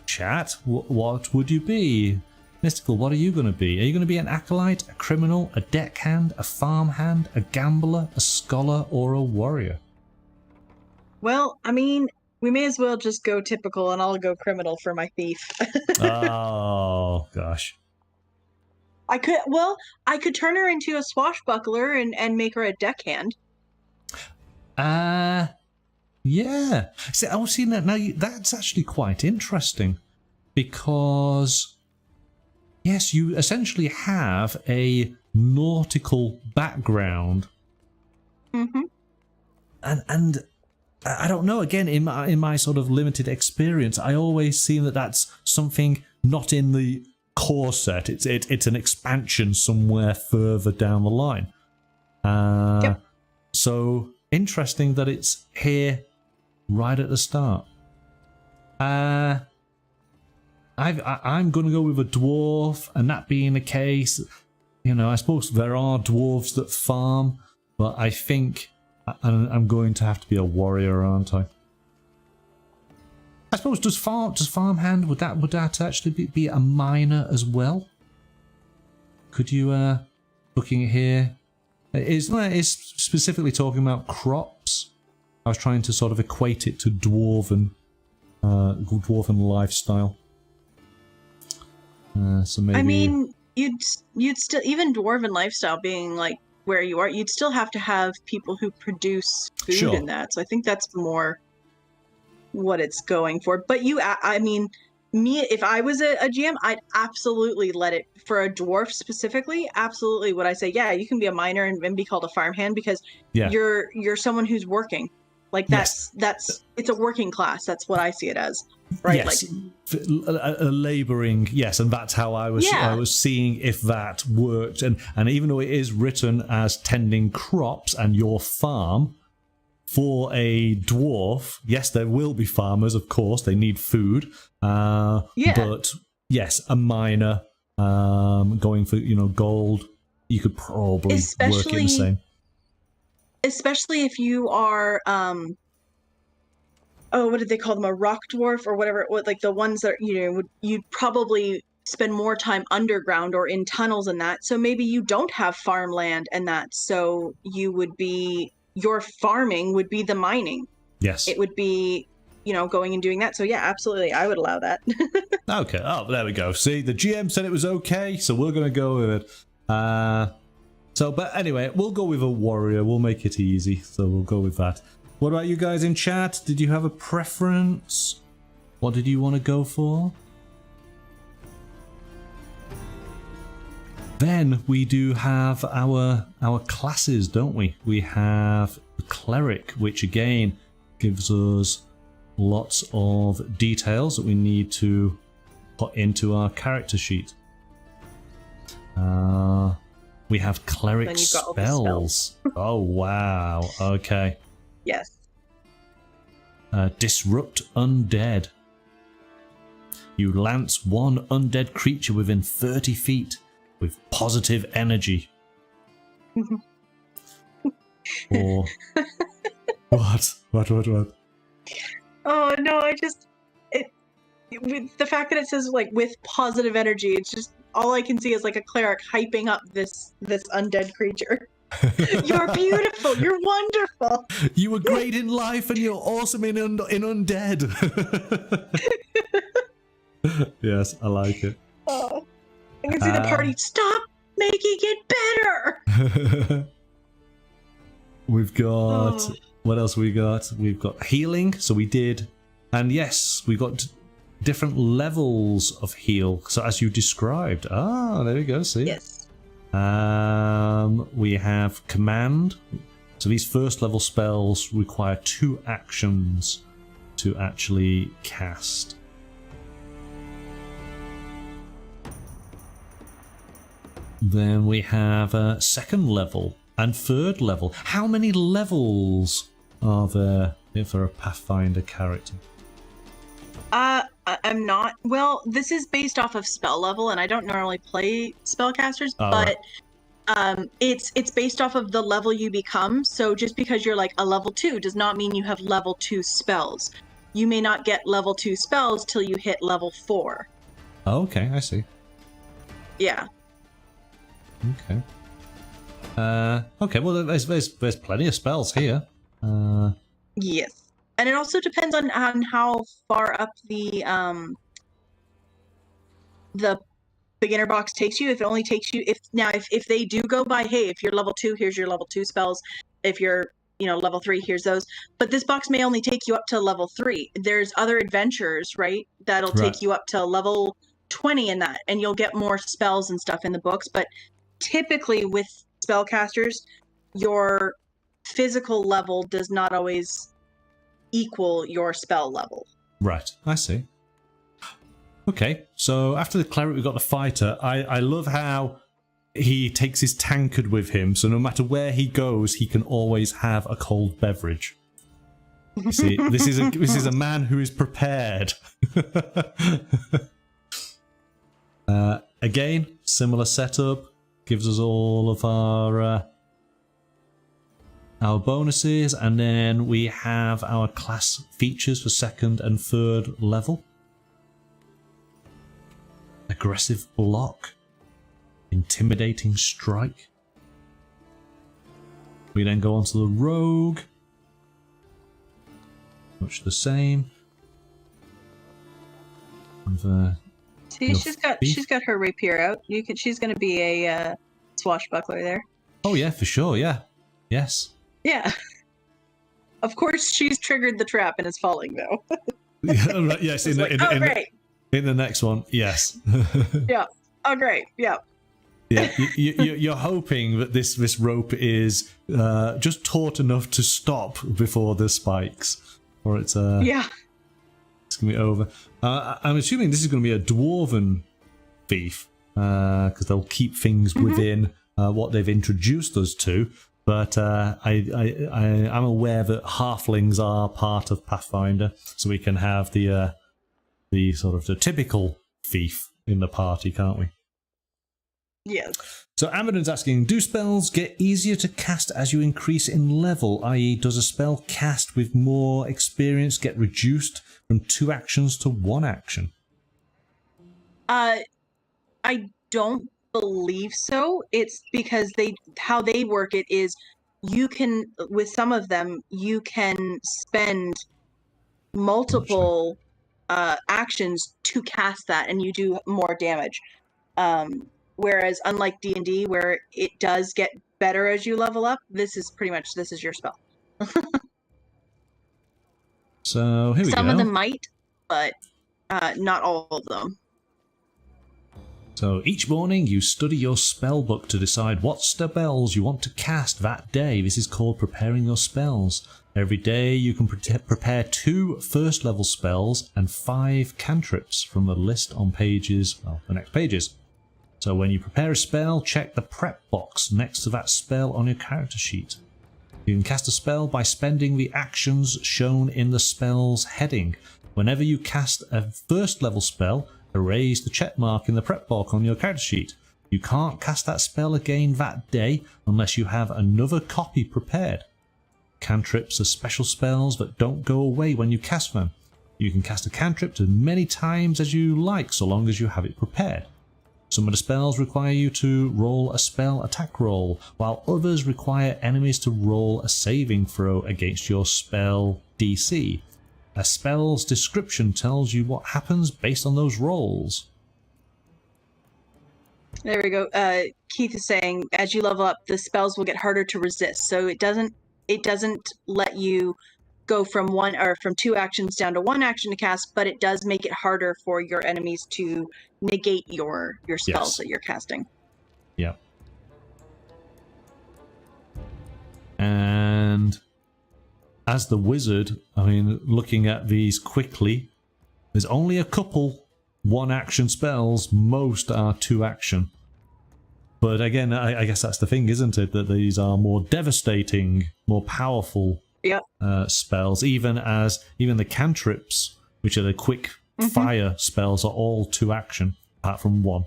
chat. What would you be? Mystical, what are you going to be? Are you going to be an acolyte, a criminal, a deckhand, a farmhand, a gambler, a scholar, or a warrior? Well, I mean, we may as well just go typical, and I'll go criminal for my thief. Oh gosh. I could turn her into a swashbuckler and make her a deckhand. Yeah. See, I was seeing that now. That's actually quite interesting because, yes, you essentially have a nautical background, and I don't know. Again, in my sort of limited experience, I always see that that's something not in the core set. It's an expansion somewhere further down the line. So interesting that it's here right at the start. I'm going to go with a dwarf, and that being the case, I suppose there are dwarves that farm, but I think I'm going to have to be a warrior, aren't I? I suppose does farmhand would that actually be a minor as well? Could you looking at here? Is specifically talking about crops. I was trying to sort of equate it to dwarven lifestyle. So maybe. I mean, you'd still, even dwarven lifestyle being like where you are, you'd still have to have people who produce food in that. So I think that's more what it's going for. But I mean, if I was a GM, I'd absolutely let it, for a dwarf specifically, absolutely would I say, yeah, you can be a miner and be called a farmhand, because you're someone who's working. Like that's it's a working class. That's what I see it as, right? Yes, like laboring. Yes, and that's how I was seeing if that worked. And even though it is written as tending crops and your farm, for a dwarf, yes, there will be farmers. Of course, they need food. But yes, a miner going for gold, you could probably work it the same. Especially if you are, what did they call them? A rock dwarf or whatever. Like the ones that, you'd probably spend more time underground or in tunnels and that. So maybe you don't have farmland and that. So you would be, your farming would be the mining. Yes. It would be, going and doing that. So yeah, absolutely. I would allow that. Okay. Oh, there we go. See, the GM said it was okay, so we're going to go with it. But anyway, we'll go with a warrior. We'll make it easy. So we'll go with that. What about you guys in chat? Did you have a preference? What did you want to go for? Then we do have our classes, don't we? We have the cleric, which again gives us lots of details that we need to put into our character sheet. We have cleric spells. Oh, wow. Okay. Yes. Disrupt undead. You lance one undead creature within 30 feet with positive energy. Or... What? Oh, no, with the fact that it says, like, with positive energy, it's just, all I can see is like a cleric hyping up this undead creature. You're beautiful. You're wonderful. You were great in life, and you're awesome in undead. Yes, I like it. Oh, I can see the party. Stop making it better. We've got what else? We got. We've got healing. So we did, and yes, we got different levels of heal. So as you described. There we go. See. Yes. We have command. So these first level spells require 2 actions to actually cast. Then we have second level and third level. How many levels are there for a Pathfinder character? I'm not. Well, this is based off of spell level, and I don't normally play spellcasters, but it's based off of the level you become. So just because you're like a level 2 does not mean you have level 2 spells. You may not get level 2 spells till you hit level 4. Oh, okay, I see. Yeah. Okay. Okay. Well, there's plenty of spells here. Yes. And it also depends on how far up the beginner box takes you. If it only takes you, if they do go by, hey, if you're level 2, here's your level 2 spells. If you're level 3, here's those. But this box may only take you up to level 3. There's other adventures, right? That'll take you up to level 20 in that, and you'll get more spells and stuff in the books. But typically with spellcasters, your physical level does not always equal your spell level. Right, I see. Okay, so after the cleric, we've got the fighter. I love how he takes his tankard with him, so no matter where he goes, he can always have a cold beverage. You see, this is a man who is prepared. Again, similar setup. Gives us all of our bonuses, and then we have our class features for second and third level. Aggressive block, intimidating strike. We then go on to the rogue, much the same. See, she's got her rapier out. She's going to be a swashbuckler there. Oh yeah, for sure. Yeah, yes. Yeah. Of course, she's triggered the trap and is falling though. Yeah, right, yes, in In the next one, yes. Yeah. Oh, great. Yeah. Yeah, you're hoping that this rope is just taut enough to stop before the spikes, or it's yeah, it's gonna be over. I'm assuming this is going to be a dwarven thief because they'll keep things within what they've introduced us to. But I'm aware that halflings are part of Pathfinder, so we can have the sort of the typical thief in the party, can't we? Yes. So Amadon's asking, do spells get easier to cast as you increase in level, i.e. does a spell cast with more experience get reduced from 2 actions to 1 action? I don't believe so. It's because how they work it is you can, with some of them, you can spend multiple actions to cast that and you do more damage. Whereas unlike D&D where it does get better as you level up, this is your spell. So here we go. Some of them might, but not all of them. So each morning you study your spell book to decide what spells you want to cast that day. This is called preparing your spells. Every day you can prepare 2 first level spells and 5 cantrips from the list on pages, well, the next pages. So when you prepare a spell, check the prep box next to that spell on your character sheet. You can cast a spell by spending the actions shown in the spell's heading. Whenever you cast a first level spell, erase the check mark in the prep box on your character sheet. You can't cast that spell again that day unless you have another copy prepared. Cantrips are special spells that don't go away when you cast them. You can cast a cantrip as many times as you like so long as you have it prepared. Some of the spells require you to roll a spell attack roll, while others require enemies to roll a saving throw against your spell DC. A spell's description tells you what happens based on those rolls. There we go. Keith is saying, as you level up, the spells will get harder to resist. So it doesn't let you go from 2 actions down to 1 action to cast, but it does make it harder for your enemies to negate your spells that you're casting. Yeah. And as the wizard, I mean, looking at these quickly, there's only a couple 1 action spells, most are 2 action. But again, I guess that's the thing, isn't it? That these are more devastating, more powerful spells, even the cantrips, which are the quick fire spells, are all 2 action, apart from 1.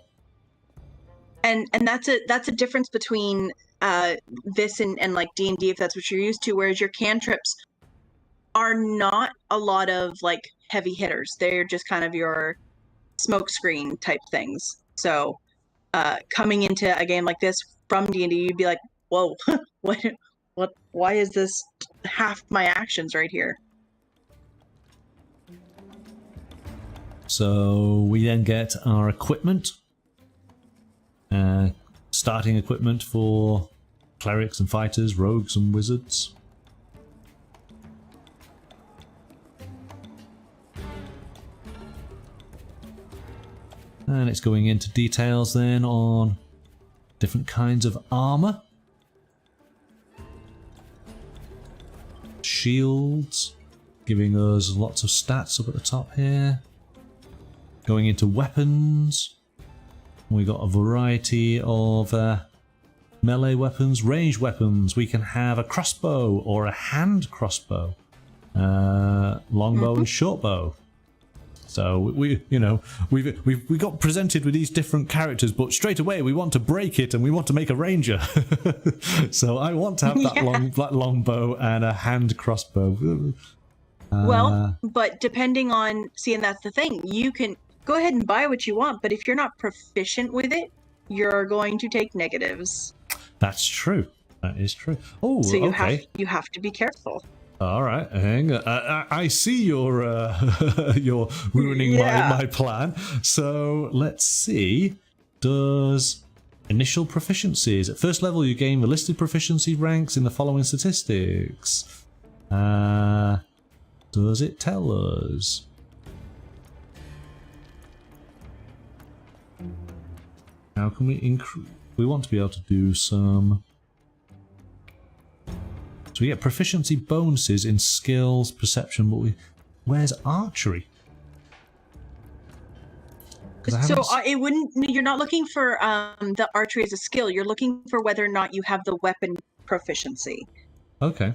And that's a difference between this and like D&D, if that's what you're used to, whereas your cantrips are not a lot of like heavy hitters. They're just kind of your smokescreen type things. So coming into a game like this from D&D, you'd be like, whoa, what, why is this half my actions right here? So we then get our equipment. Starting equipment for clerics and fighters, rogues and wizards. And it's going into details then on different kinds of armor. Shields, giving us lots of stats up at the top here. Going into weapons. We got a variety of melee weapons, ranged weapons. We can have a crossbow or a hand crossbow, longbow and shortbow. So we got presented with these different characters, but straight away we want to break it and we want to make a ranger. So I want to have that longbow and a hand crossbow. Well, but depending on, and that's the thing, you can go ahead and buy what you want, but if you're not proficient with it, you're going to take negatives. That's true. That is true. Oh, so you have to be careful. All right, hang on. I see you're ruining my plan. So let's see. Does initial proficiencies at first level you gain the listed proficiency ranks in the following statistics? Does it tell us? How can we increase? We want to be able to do some. So we get proficiency bonuses in skills, perception, but where's archery? So it wouldn't. You're not looking for the archery as a skill. You're looking for whether or not you have the weapon proficiency. Okay.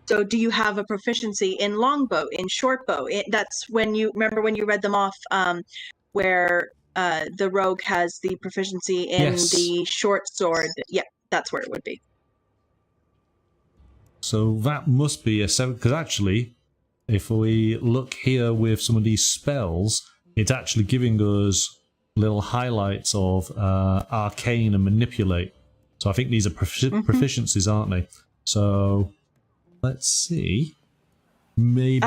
So do you have a proficiency in longbow, in shortbow? That's when you remember when you read them off, where the rogue has the proficiency in the short sword. Yeah, that's where it would be. So that must be a 7, because actually, if we look here with some of these spells, it's actually giving us little highlights of arcane and manipulate. So I think these are proficiencies, aren't they? So let's see. Maybe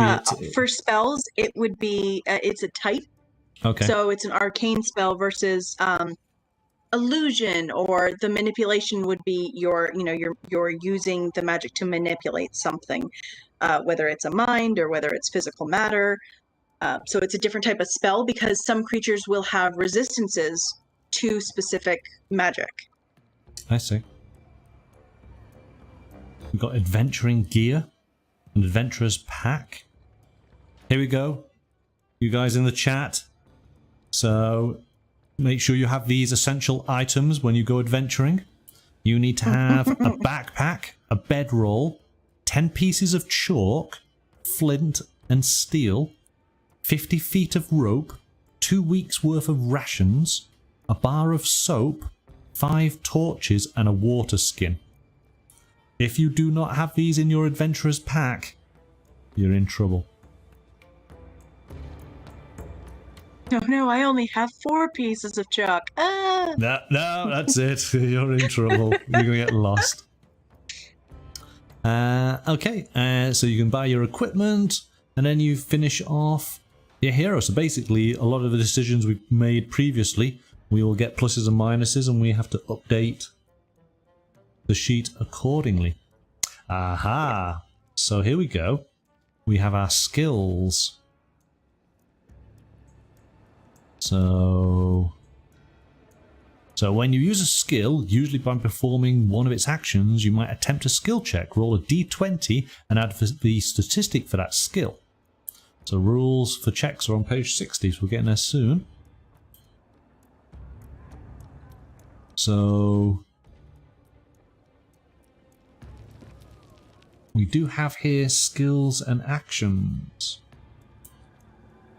for spells, it would be it's a type. Okay. So it's an arcane spell versus illusion, or the manipulation would be you're using the magic to manipulate something, whether it's a mind or whether it's physical matter. So it's a different type of spell because some creatures will have resistances to specific magic. I see. We've got adventuring gear, an adventurer's pack. Here we go. You guys in the chat. So make sure you have these essential items when you go adventuring. You need to have a backpack, a bedroll, 10 pieces of chalk, flint and steel, 50 feet of rope, 2 weeks worth of rations, a bar of soap, 5 torches and a water skin. If you do not have these in your adventurer's pack, you're in trouble. Oh no, I only have 4 pieces of chalk. Ah! No, that's it. You're in trouble. You're going to get lost. Okay, so you can buy your equipment, and then you finish off your hero. So basically, a lot of the decisions we've made previously, we will get pluses and minuses, and we have to update the sheet accordingly. Aha! So here we go. We have our skills. So when you use a skill, usually by performing one of its actions, you might attempt a skill check. Roll a d20 and add the statistic for that skill. So rules for checks are on page 60, so we're getting there soon. So we do have here skills and actions.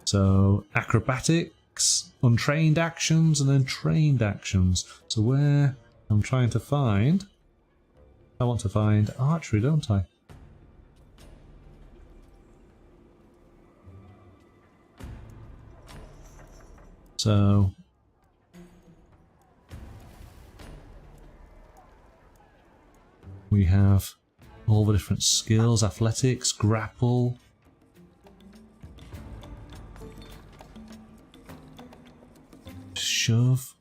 So acrobatics, untrained actions, and then trained actions. So where I'm trying to find, I want to find archery, don't I? So we have all the different skills: athletics, grapple, shove,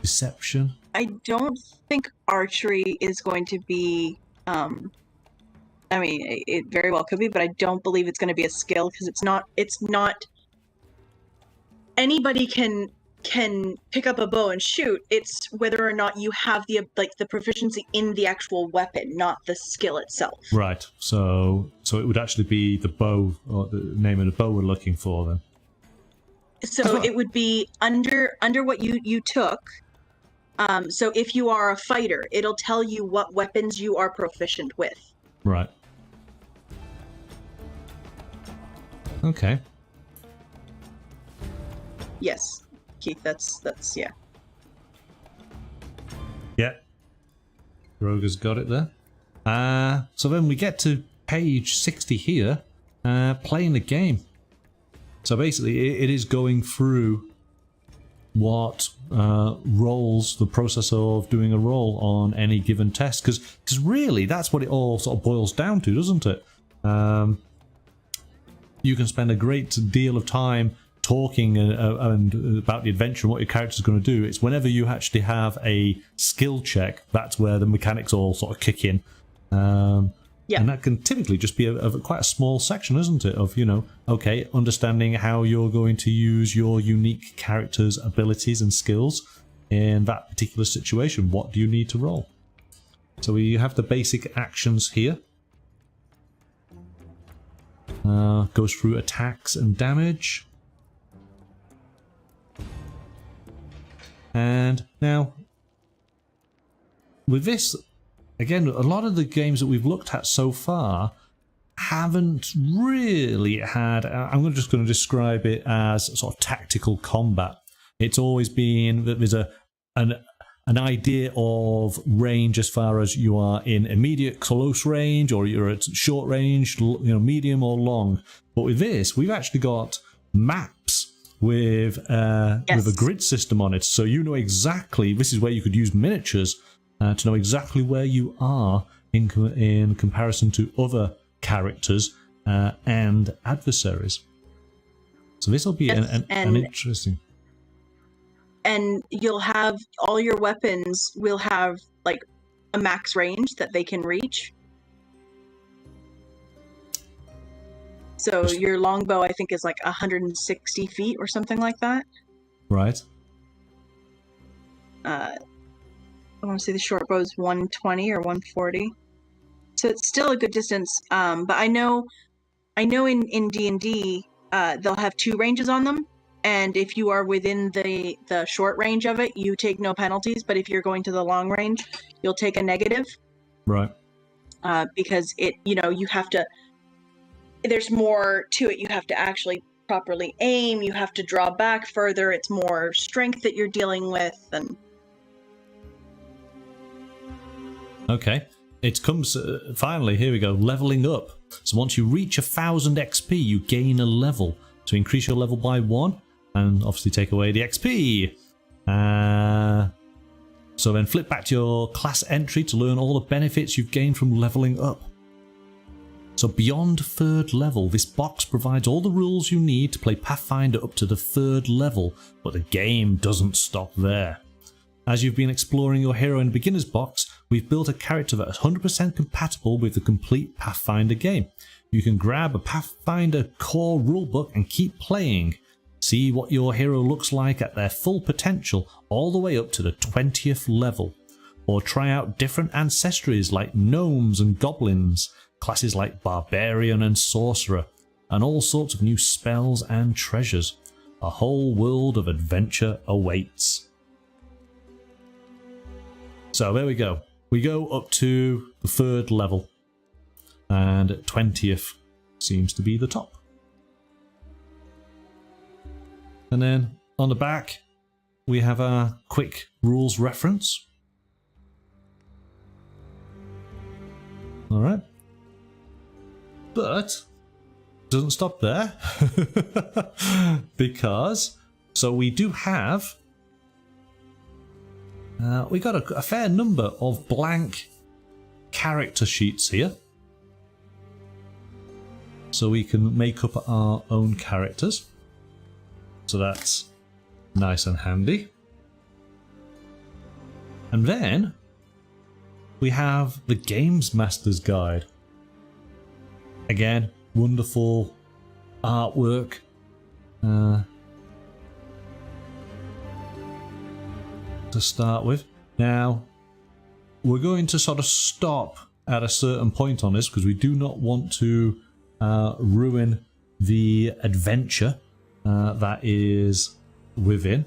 deception. I don't think archery is going to be, I mean, it very well could be, but I don't believe it's going to be a skill because it's not, anybody can pick up a bow and shoot. It's whether or not you have the proficiency in the actual weapon, not the skill itself. Right. So it would actually be the bow, or the name of the bow we're looking for then. So it would be under what you took. So if you are a fighter, it'll tell you what weapons you are proficient with. Right. Okay. Yes, Keith, that's yeah. Yeah. Rogue has got it there. So then we get to page 60 here, playing the game. So basically it is going through what roles, the process of doing a roll on any given test, because really that's what it all sort of boils down to, doesn't it? You can spend a great deal of time talking and about the adventure and what your character's going to do. It's whenever you actually have a skill check, that's where the mechanics all sort of kick in. Yeah. And that can typically just be quite a small section, isn't it? Of, okay, understanding how you're going to use your unique character's abilities and skills. in that particular situation. What do you need to roll? So we have the basic actions here. Goes through attacks and damage. And now, with this, again, a lot of the games that we've looked at so far haven't really had, I'm just going to describe it as sort of tactical combat. It's always been that there's an idea of range as far as you are in immediate close range, or you're at short range, medium or long. But with this, we've actually got maps with a grid system on it, so you know exactly. This is where you could use miniatures to know exactly where you are in comparison to other characters and adversaries. So this will be an interesting. And you'll have all your weapons will have like a max range that they can reach. So your longbow, I think, is like 160 feet or something like that. Right. I want to say the short bow is 120 or 140. So it's still a good distance. But I know in D&D, they'll have 2 ranges on them. And if you are within the short range of it, you take no penalties. But if you're going to the long range, you'll take a negative. Right. Because you have to, there's more to it. You have to actually properly aim. You have to draw back further. It's more strength that you're dealing with. And okay. It comes, finally, here we go, leveling up. So once you reach 1000 XP, you gain a level. To increase your level by 1. And obviously take away the XP. So then flip back to your class entry to learn all the benefits you've gained from leveling up. So beyond 3rd level, this box provides all the rules you need to play Pathfinder up to the 3rd level, but the game doesn't stop there. As you've been exploring your Hero and Beginner's box, we've built a character that is 100% compatible with the complete Pathfinder game. You can grab a Pathfinder core rulebook and keep playing. See what your hero looks like at their full potential all the way up to the 20th level. Or try out different ancestries like gnomes and goblins, classes like barbarian and sorcerer, and all sorts of new spells and treasures. A whole world of adventure awaits. So there we go. We go up to the 3rd level. And 20th seems to be the top. And then on the back, we have a quick rules reference. All right. But it doesn't stop there. Because, so we do have, we got a fair number of blank character sheets here. So we can make up our own characters. So that's nice and handy. And then we have the Games Master's Guide. Again, wonderful artwork. To start with. Now, we're going to sort of stop at a certain point on this because we do not want to ruin the adventure that is within.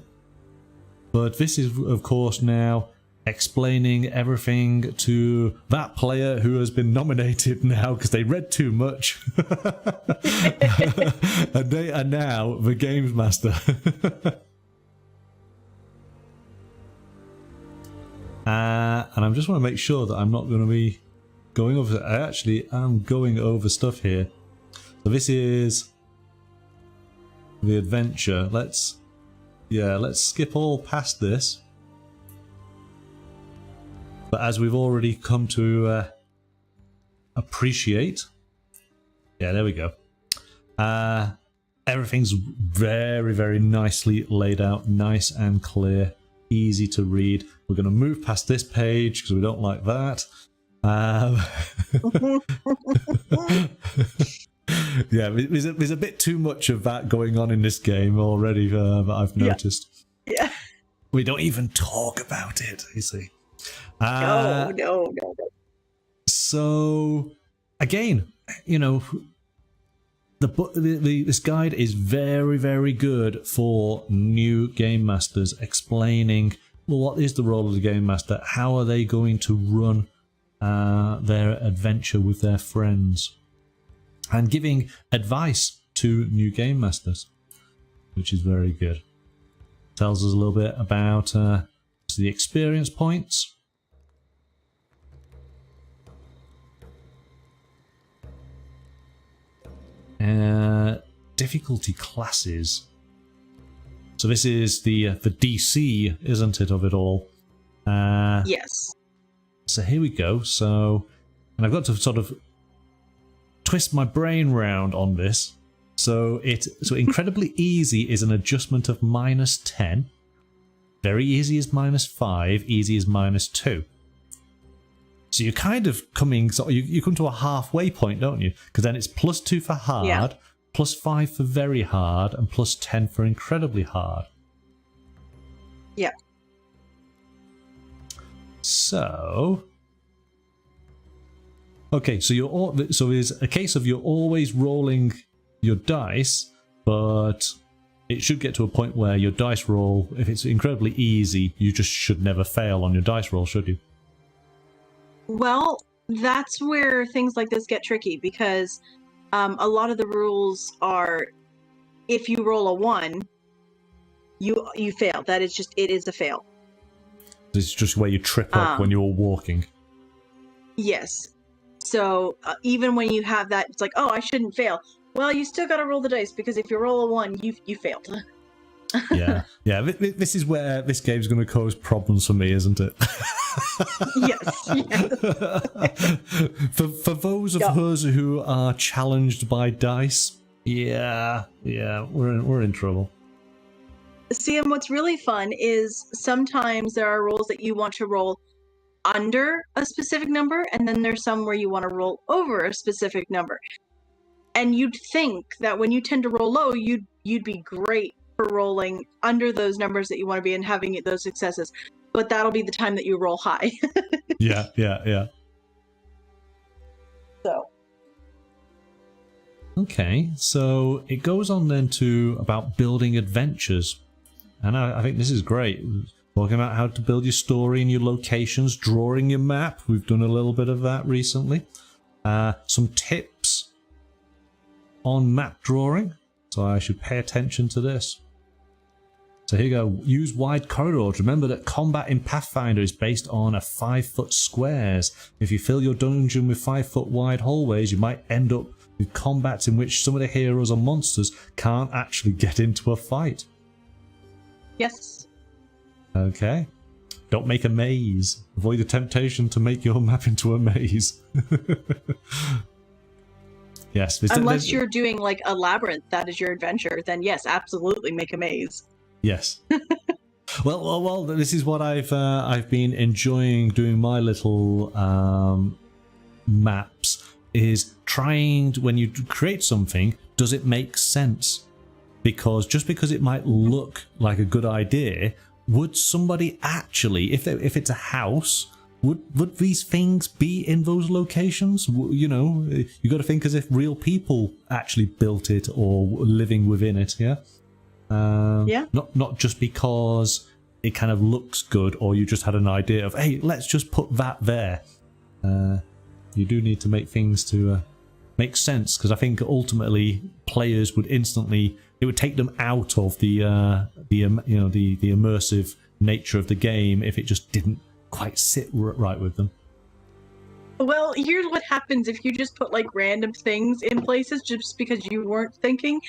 But this is, of course, now explaining everything to that player who has been nominated now because they read too much. And they are now the Games Master. And I just want to make sure that I'm not going to be going over. I actually am going over stuff here. So this is the adventure. Let's skip all past this. But as we've already come to appreciate, yeah, there we go. Everything's very, very nicely laid out, nice and clear, easy to read. We're going to move past this page because we don't like that. Yeah, there's a bit too much of that going on in this game already that I've noticed. Yeah. We don't even talk about it, you see. No. So, again, this guide is very, very good for new game masters, explaining, well, what is the role of the game master? How are they going to run their adventure with their friends? And giving advice to new game masters, which is very good. Tells us a little bit about the experience points. Difficulty classes. So this is the DC, isn't it, of it all? Yes. So here we go. So, and I've got to sort of twist my brain round on this. So incredibly easy is an adjustment of -10. Very easy is -5. Easy is -2. So you're kind of coming. So you come to a halfway point, don't you? Because then it's +2 for hard, +5 for very hard, and +10 for incredibly hard. Yeah. So. Okay, so it's a case of you're always rolling your dice, but it should get to a point where your dice roll, if it's incredibly easy, you just should never fail on your dice roll, should you? Well, that's where things like this get tricky, because a lot of the rules are, if you roll a 1, you fail. That is just, it is a fail. It's just where you trip up when you're walking. Yes. So even when you have that, it's like, oh, I shouldn't fail. Well, you still got to roll the dice, because if you roll a 1, you failed. Yeah. This is where this game's going to cause problems for me, isn't it? Yes. For those of us who are challenged by dice, we're in trouble. See, and what's really fun is sometimes there are rolls that you want to roll under a specific number, and then there's some where you want to roll over a specific number. And you'd think that when you tend to roll low, you'd be great for rolling under those numbers that you want to be and having those successes. But that'll be the time that you roll high. Yeah. So. Okay, so it goes on then to about building adventures. And I think this is great. Talking about how to build your story and your locations, drawing your map. We've done a little bit of that recently. Some tips on map drawing. So I should pay attention to this. So here you go. Use wide corridors. Remember that combat in Pathfinder is based on a 5-foot squares. If you fill your dungeon with 5-foot wide hallways, you might end up with combats in which some of the heroes or monsters can't actually get into a fight. Yes. Okay. Don't make a maze. Avoid the temptation to make your map into a maze. Yes. Unless you're doing like a labyrinth, that is your adventure, then yes, absolutely make a maze. Yes. Well, this is what I've been enjoying doing my little maps, is trying to, when you create something, does it make sense? Because just because it might look like a good idea, would somebody actually, if it's a house, would these things be in those locations? You know, you got to think as if real people actually built it or living within it. Yeah. Not just because it kind of looks good, or you just had an idea of, hey, let's just put that there. You do need to make things to make sense, because I think ultimately players would instantly, it would take them out of the immersive nature of the game if it just didn't quite sit right with them. Well, here's what happens if you just put like random things in places just because you weren't thinking.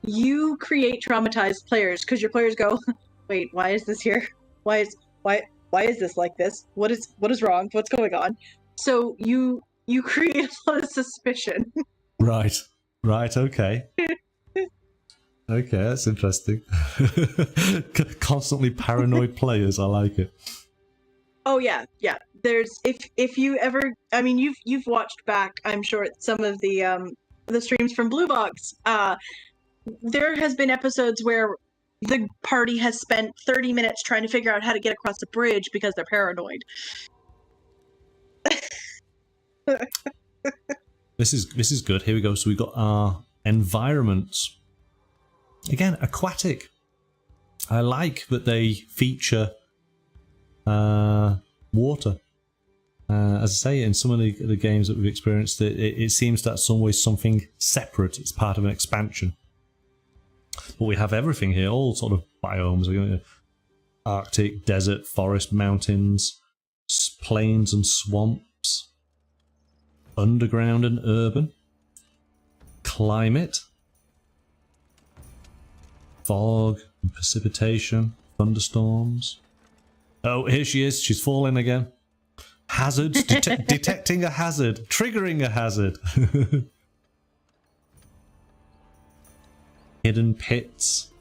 You create traumatized players, because your players go, wait, why is this here? Why is this like this? What is wrong? What's going on? So you create a lot of suspicion. Right, okay. Okay, that's interesting. Constantly paranoid players, I like it. Oh yeah. There's if you ever, I mean, you've watched back, I'm sure, some of the streams from Blue Box. There has been episodes where the party has spent 30 minutes trying to figure out how to get across the bridge because they're paranoid. This is good. Here we go. So we've got our environments. Again, aquatic. I like that they feature water. As I say, in some of the games that we've experienced, it seems that's always something separate. It's part of an expansion. But we have everything here, all sort of biomes. We're going to Arctic, desert, forest, mountains, plains and swamps, underground and urban, climate, fog and precipitation, thunderstorms. Oh, here she is. She's falling again. Hazards, detecting a hazard, triggering a hazard. Hidden pits,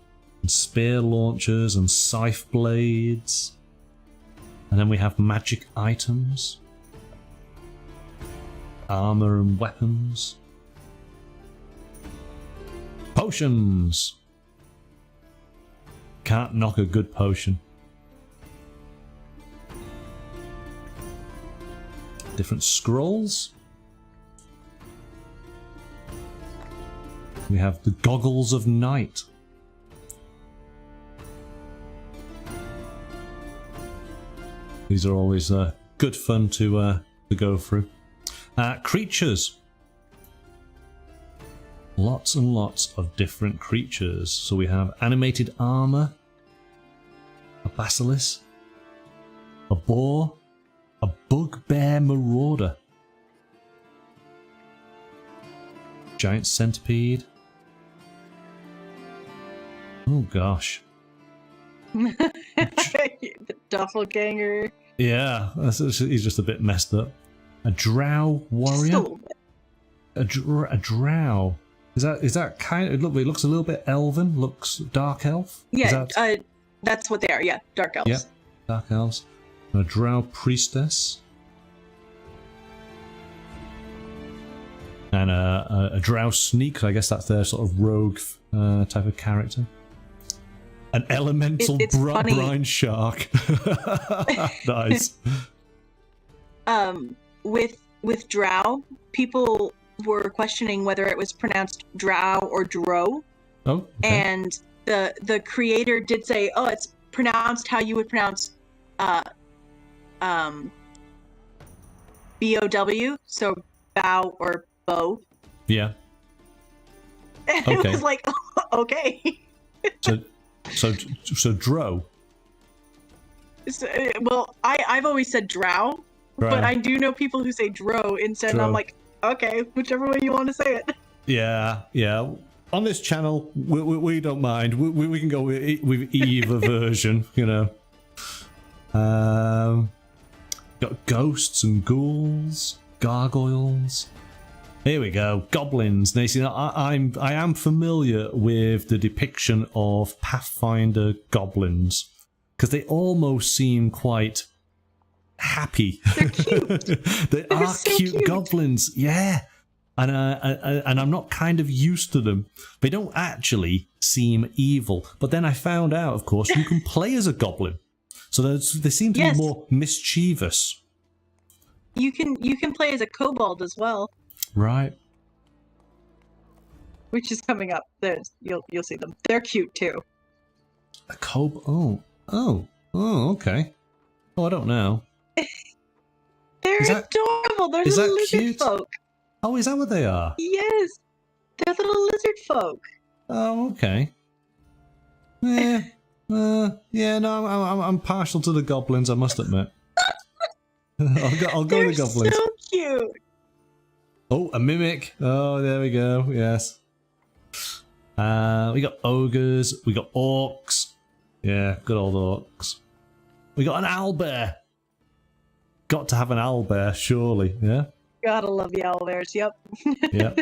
and spear launchers and scythe blades. And then we have magic items, armor and weapons, potions. Can't knock a good potion. Different scrolls. We have the goggles of night. These are always good fun to go through. Creatures. Lots and lots of different creatures. So we have animated armor, a basilisk, a boar, a bugbear marauder, giant centipede. Oh gosh. The doppelganger. Yeah, he's just a bit messed up. A drow warrior. A drow. Is that kind of, it looks a little bit elven, looks dark elf? Yeah, that's what they are, yeah, dark elves. Yeah, dark elves. A drow priestess. And a drow sneak, I guess that's their sort of rogue type of character. An elemental brine shark. Nice. With drow, people were questioning whether it was pronounced drow or dro. Oh, okay. And the creator did say, oh, it's pronounced how you would pronounce B-O-W, so bow or bow. Yeah. And okay. It was like, oh, okay. So dro. Well, I've always said drow, but I do know people who say dro instead, and I'm like, okay, whichever way you want to say it. Yeah. On this channel, we don't mind. We can go with either version, you know. Got ghosts and ghouls, gargoyles. Here we go, goblins. Now, you see, I am familiar with the depiction of Pathfinder goblins because they almost seem quite happy. They're cute. They're so cute goblins, yeah. And I'm not kind of used to them. They don't actually seem evil. But then I found out, of course, you can play as a goblin. So they seem to be more mischievous. You can play as a kobold as well. Right. Which is coming up. You'll see them. They're cute too. A kobold. Oh, okay. Oh, I don't know. They're adorable. They're little lizard folk. Oh, is that what they are? Yes. They're little lizard folk. Oh, okay. Yeah. No, I'm partial to the goblins, I must admit. I'll go with the goblins. They're so cute. Oh, a mimic. Oh, there we go. Yes. We got ogres. We got orcs. Yeah, good old orcs. We got an owlbear. Got to have an owlbear, surely. Yeah. Gotta love the owlbears. Yep. Yeah.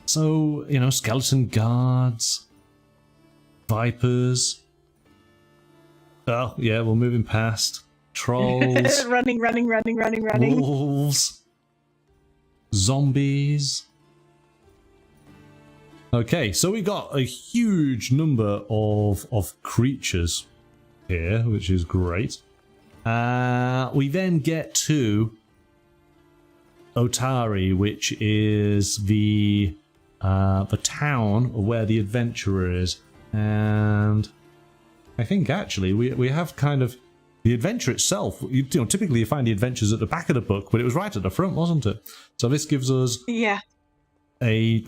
So, skeleton guards, vipers. Oh, yeah, we're moving past. Trolls. running. Wolves. Zombies. Okay, so we got a huge number of creatures here, which is great. We then get to Otari, which is the town where the adventurer is, and I think actually we have kind of the adventure itself. You know, typically you find the adventures at the back of the book, but it was right at the front, wasn't it? So this gives us the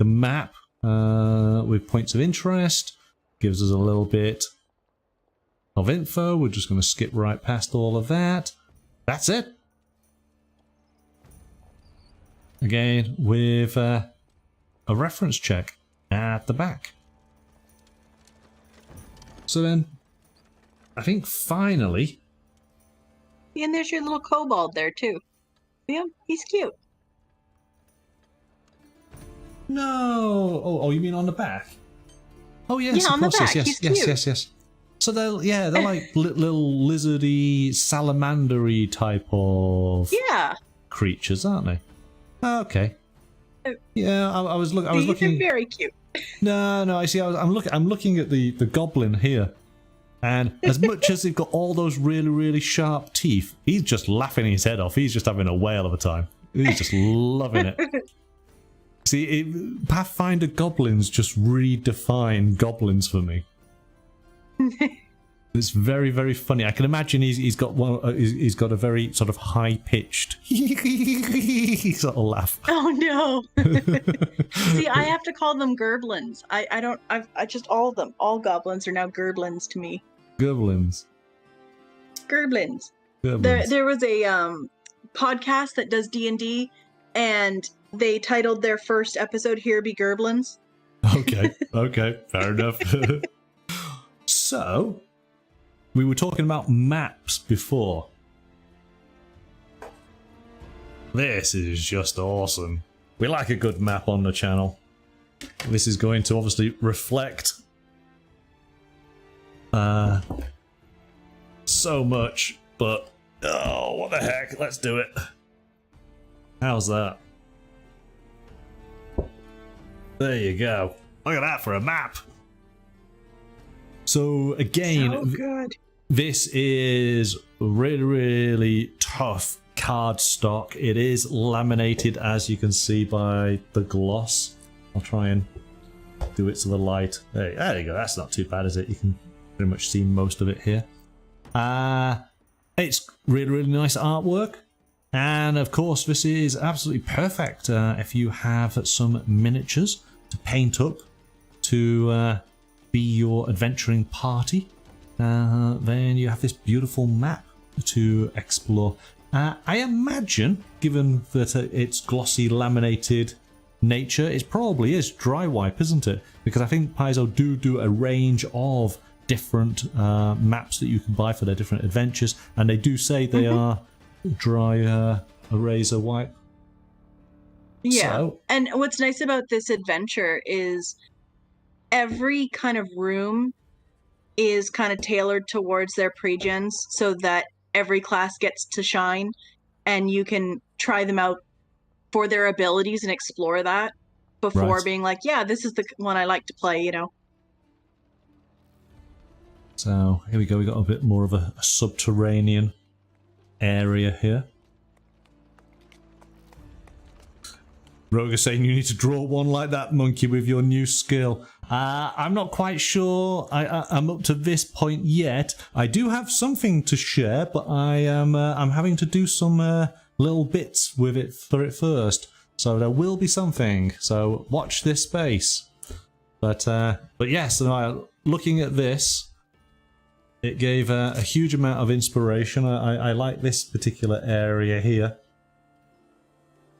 map with points of interest, gives us a little bit of info. We're just going to skip right past all of that. That's it. Again, with a reference check at the back. So then, I think finally... And there's your little kobold there too. Yeah, he's cute. No! Oh, you mean on the back? Oh yes, yeah, of course, on the back. yes. So they're like little lizardy, salamandery type of creatures, aren't they? Okay. Yeah, I was looking. They're very cute. No, I see. I'm looking at the goblin here, and as much as they've got all those really sharp teeth, he's just laughing his head off. He's just having a whale of a time. He's just loving it. See, Pathfinder goblins just redefine goblins for me. It's very funny. I can imagine he's got a very sort of high pitched sort of laugh. Oh no! See, I have to call them gerblins. I just all goblins are now gerblins to me. Gerblins. There was a podcast that does D&D, and they titled their first episode "Here Be Gerblins." Okay, fair enough. So, we were talking about maps before. This is just awesome. We like a good map on the channel. This is going to obviously reflect so much, but oh, what the heck, let's do it. How's that? There you go. Look at that for a map. So again, this is really tough cardstock. It is laminated, as you can see by the gloss. I'll try and do it to the light. There you go. That's not too bad, is it? You can pretty much see most of it here. It's really nice artwork. And of course, this is absolutely perfect if you have some miniatures to paint up to be your adventuring party. Then you have this beautiful map to explore. I imagine, given that it's glossy laminated nature, it probably is dry wipe, isn't it? Because I think Paizo do a range of different maps that you can buy for their different adventures, and they do say they are dry eraser wipe. Yeah, so, and what's nice about this adventure is every kind of room is kind of tailored towards their pregens, so that every class gets to shine, and you can try them out for their abilities and explore that before being like, yeah, this is the one I like to play, you know. So here we go. We got a bit more of a subterranean area here. Rogue is saying you need to draw one like that, Monkey, with your new skill. I'm not quite sure I'm up to this point yet. I do have something to share, but I'm having to do some little bits with it for it first. So there will be something. So watch this space. But yes, looking at this, it gave a huge amount of inspiration. I like this particular area here,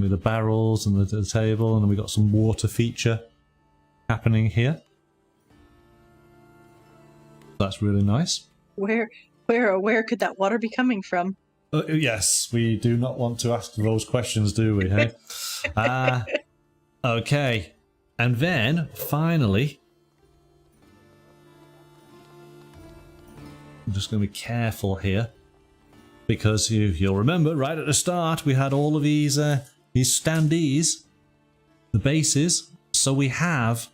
with the barrels and the table, and then we got some water feature happening here. That's really nice. Where could that water be coming from? Yes, we do not want to ask those questions, do we? Hey? Okay, and then finally, I'm just going to be careful here, because you'll remember right at the start we had all of these standees, the bases. So we have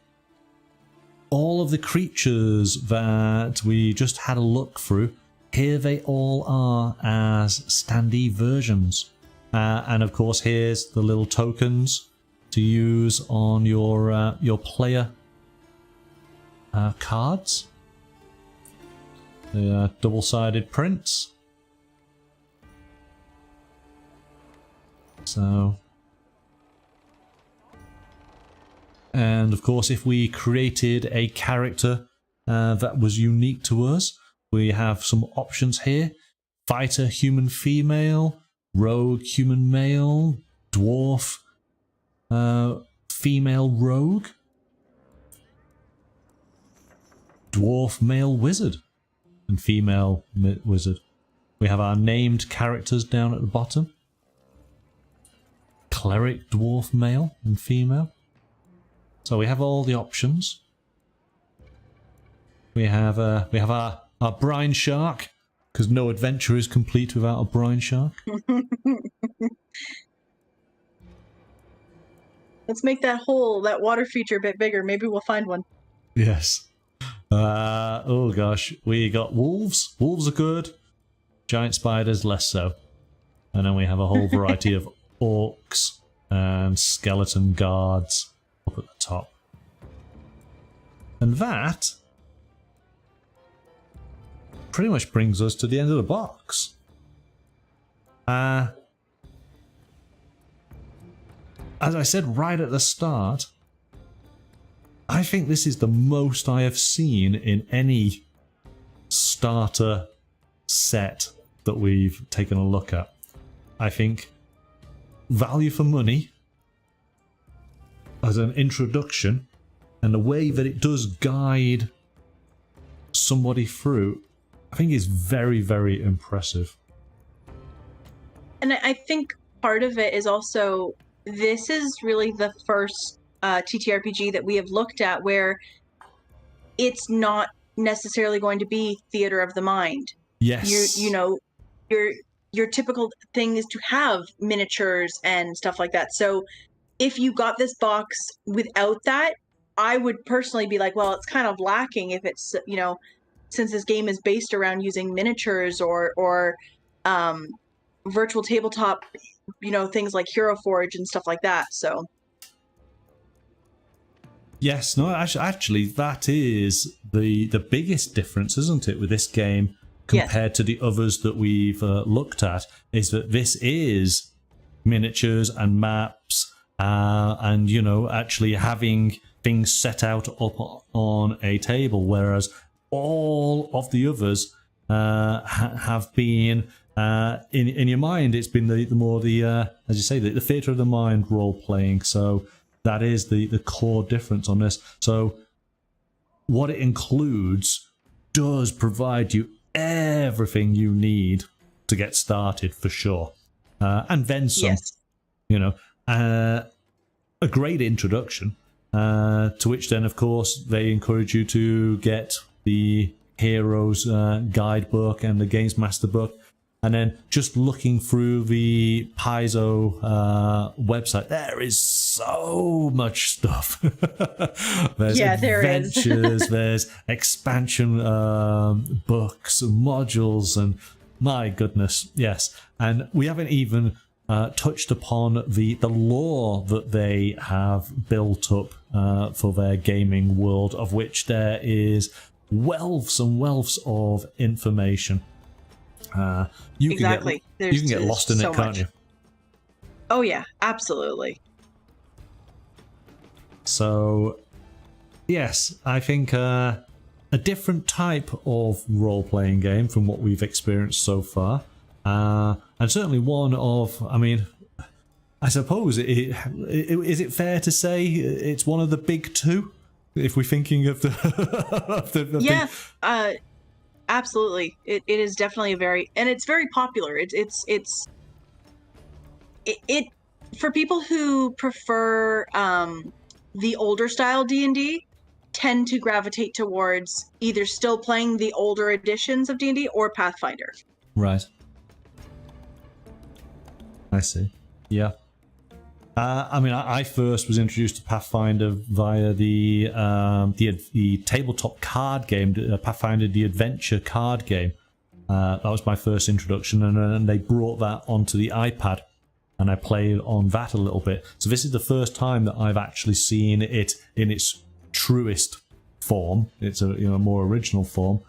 all of the creatures that we just had a look through, here they all are as standee versions. And of course, here's the little tokens to use on your player cards. The double-sided prints. So, and of course, if we created a character that was unique to us, we have some options here: fighter, human female; rogue, human male; dwarf, female rogue; dwarf, male wizard, and female wizard. We have our named characters down at the bottom: cleric, dwarf, male, and female. So we have all the options. We have our brine shark, because no adventure is complete without a brine shark. Let's make that water feature a bit bigger. Maybe we'll find one. Yes. Oh gosh, we got wolves. Wolves are good. Giant spiders, less so. And then we have a whole variety of orcs and skeleton guards up at the top. And that pretty much brings us to the end of the box. As I said right at the start, I think this is the most I have seen in any starter set that we've taken a look at. I think value for money as an introduction, and the way that it does guide somebody through, I think is very, very impressive. And I think part of it is also, this is really the first TTRPG that we have looked at where it's not necessarily going to be theater of the mind. Yes. You know, your typical thing is to have miniatures and stuff like that. So if you got this box without that, I would personally be like, well, it's kind of lacking if it's, you know, since this game is based around using miniatures or virtual tabletop, you know, things like Hero Forge and stuff like that. So yes, no, actually that is the biggest difference, isn't it, with this game compared to the others that we've looked at, is that this is miniatures and maps and, you know, actually having things set out up on a table, whereas all of the others have been in your mind. It's been the more as you say, the theatre of the mind role playing. So that is the core difference on this. So what it includes does provide you everything you need to get started, for sure, and then some. Yes. You know, a great introduction. To which then, of course, they encourage you to get the Heroes guidebook and the Games Master book. And then just looking through the PAIZO website, there is so much stuff. There's adventures, there's expansion books and modules, and my goodness, yes. And we haven't even touched upon the lore that they have built up for their gaming world, of which there is wealths and wealths of information. You can get lost in it, can't you? Oh yeah, absolutely. So yes, I think a different type of role-playing game from what we've experienced so far. And certainly one of, I mean, I suppose, is it fair to say it's one of the big two, if we're thinking of the... Absolutely. It is definitely it's very popular. It's for people who prefer the older style D&D, tend to gravitate towards either still playing the older editions of D&D or Pathfinder. Right. I see. Yeah. I mean, I first was introduced to Pathfinder via the tabletop card game, Pathfinder the Adventure card game. That was my first introduction, and they brought that onto the iPad, and I played on that a little bit. So this is the first time that I've actually seen it in its truest form. It's a more original form.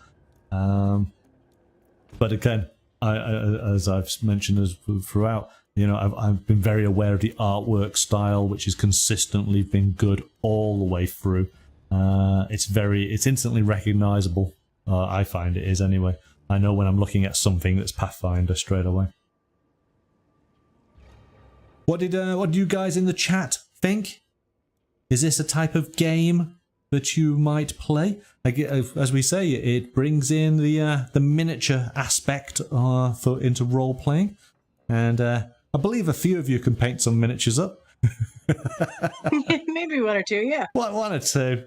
But again, as I've mentioned throughout, I've been very aware of the artwork style, which has consistently been good all the way through. It's instantly recognizable. I find it is anyway. I know when I'm looking at something that's Pathfinder straight away. What did you guys in the chat think? Is this a type of game that you might play? As we say, it brings in the miniature aspect into role playing, and I believe a few of you can paint some miniatures up. Maybe one or two, yeah. One or two,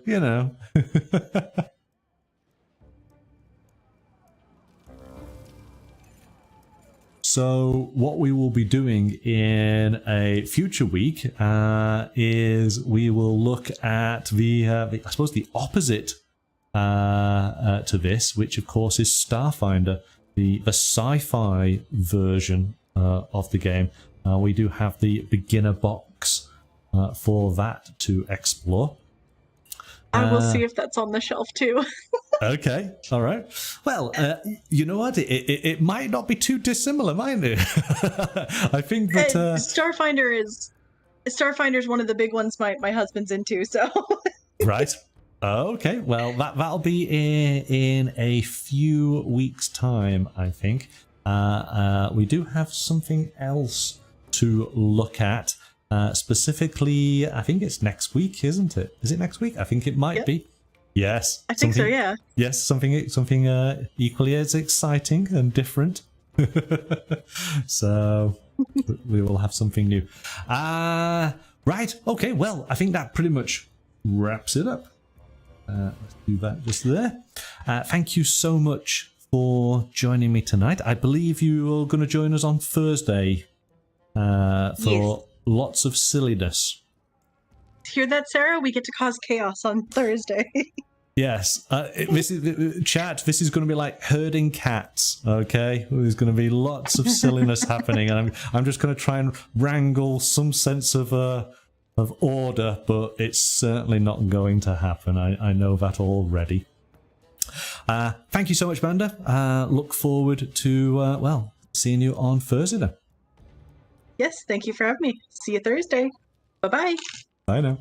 So what we will be doing in a future week is we will look at I suppose the opposite to this, which of course is Starfinder, the sci-fi version of the game. We do have the beginner box for that to explore. I will see if that's on the shelf too. Okay, all right. Well, you know what? It might not be too dissimilar, might it? I think that Starfinder is one of the big ones my husband's into. So right. Okay. Well, that'll be in a few weeks' time, I think. We do have something else to look at. Specifically, I think it's next week, isn't it? Is it next week? I think it might be. Yes. I think so, yeah. Yes, something equally as exciting and different. So we will have something new. Right. Okay. Well, I think that pretty much wraps it up. Let's do that just there. Thank you so much for joining me tonight. I believe you are going to join us on Thursday for lots of silliness. Hear that, Sarah? We get to cause chaos on Thursday. Yes. This is chat. This is going to be like herding cats. Okay, there's going to be lots of silliness happening, and I'm just going to try and wrangle some sense of order, but it's certainly not going to happen. I know that already. Thank you so much, Banda. Look forward to seeing you on Thursday then. Yes, thank you for having me. See you Thursday. Bye-bye. Bye now.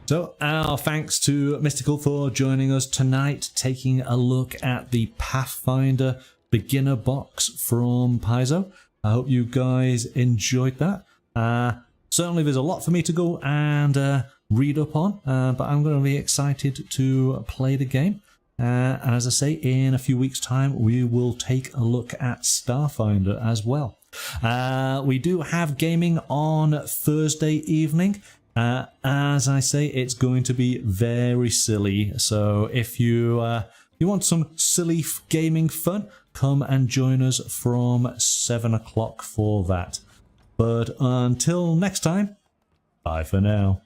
So our thanks to Mystical for joining us tonight, taking a look at the Pathfinder Beginner Box from PAIZO. I hope you guys enjoyed that. Certainly there's a lot for me to go and read up on, but I'm going to be excited to play the game. And as I say, in a few weeks' time, we will take a look at Starfinder as well. We do have gaming on Thursday evening. As I say, it's going to be very silly. So if you want some silly gaming fun, come and join us from 7 o'clock for that. But until next time, bye for now.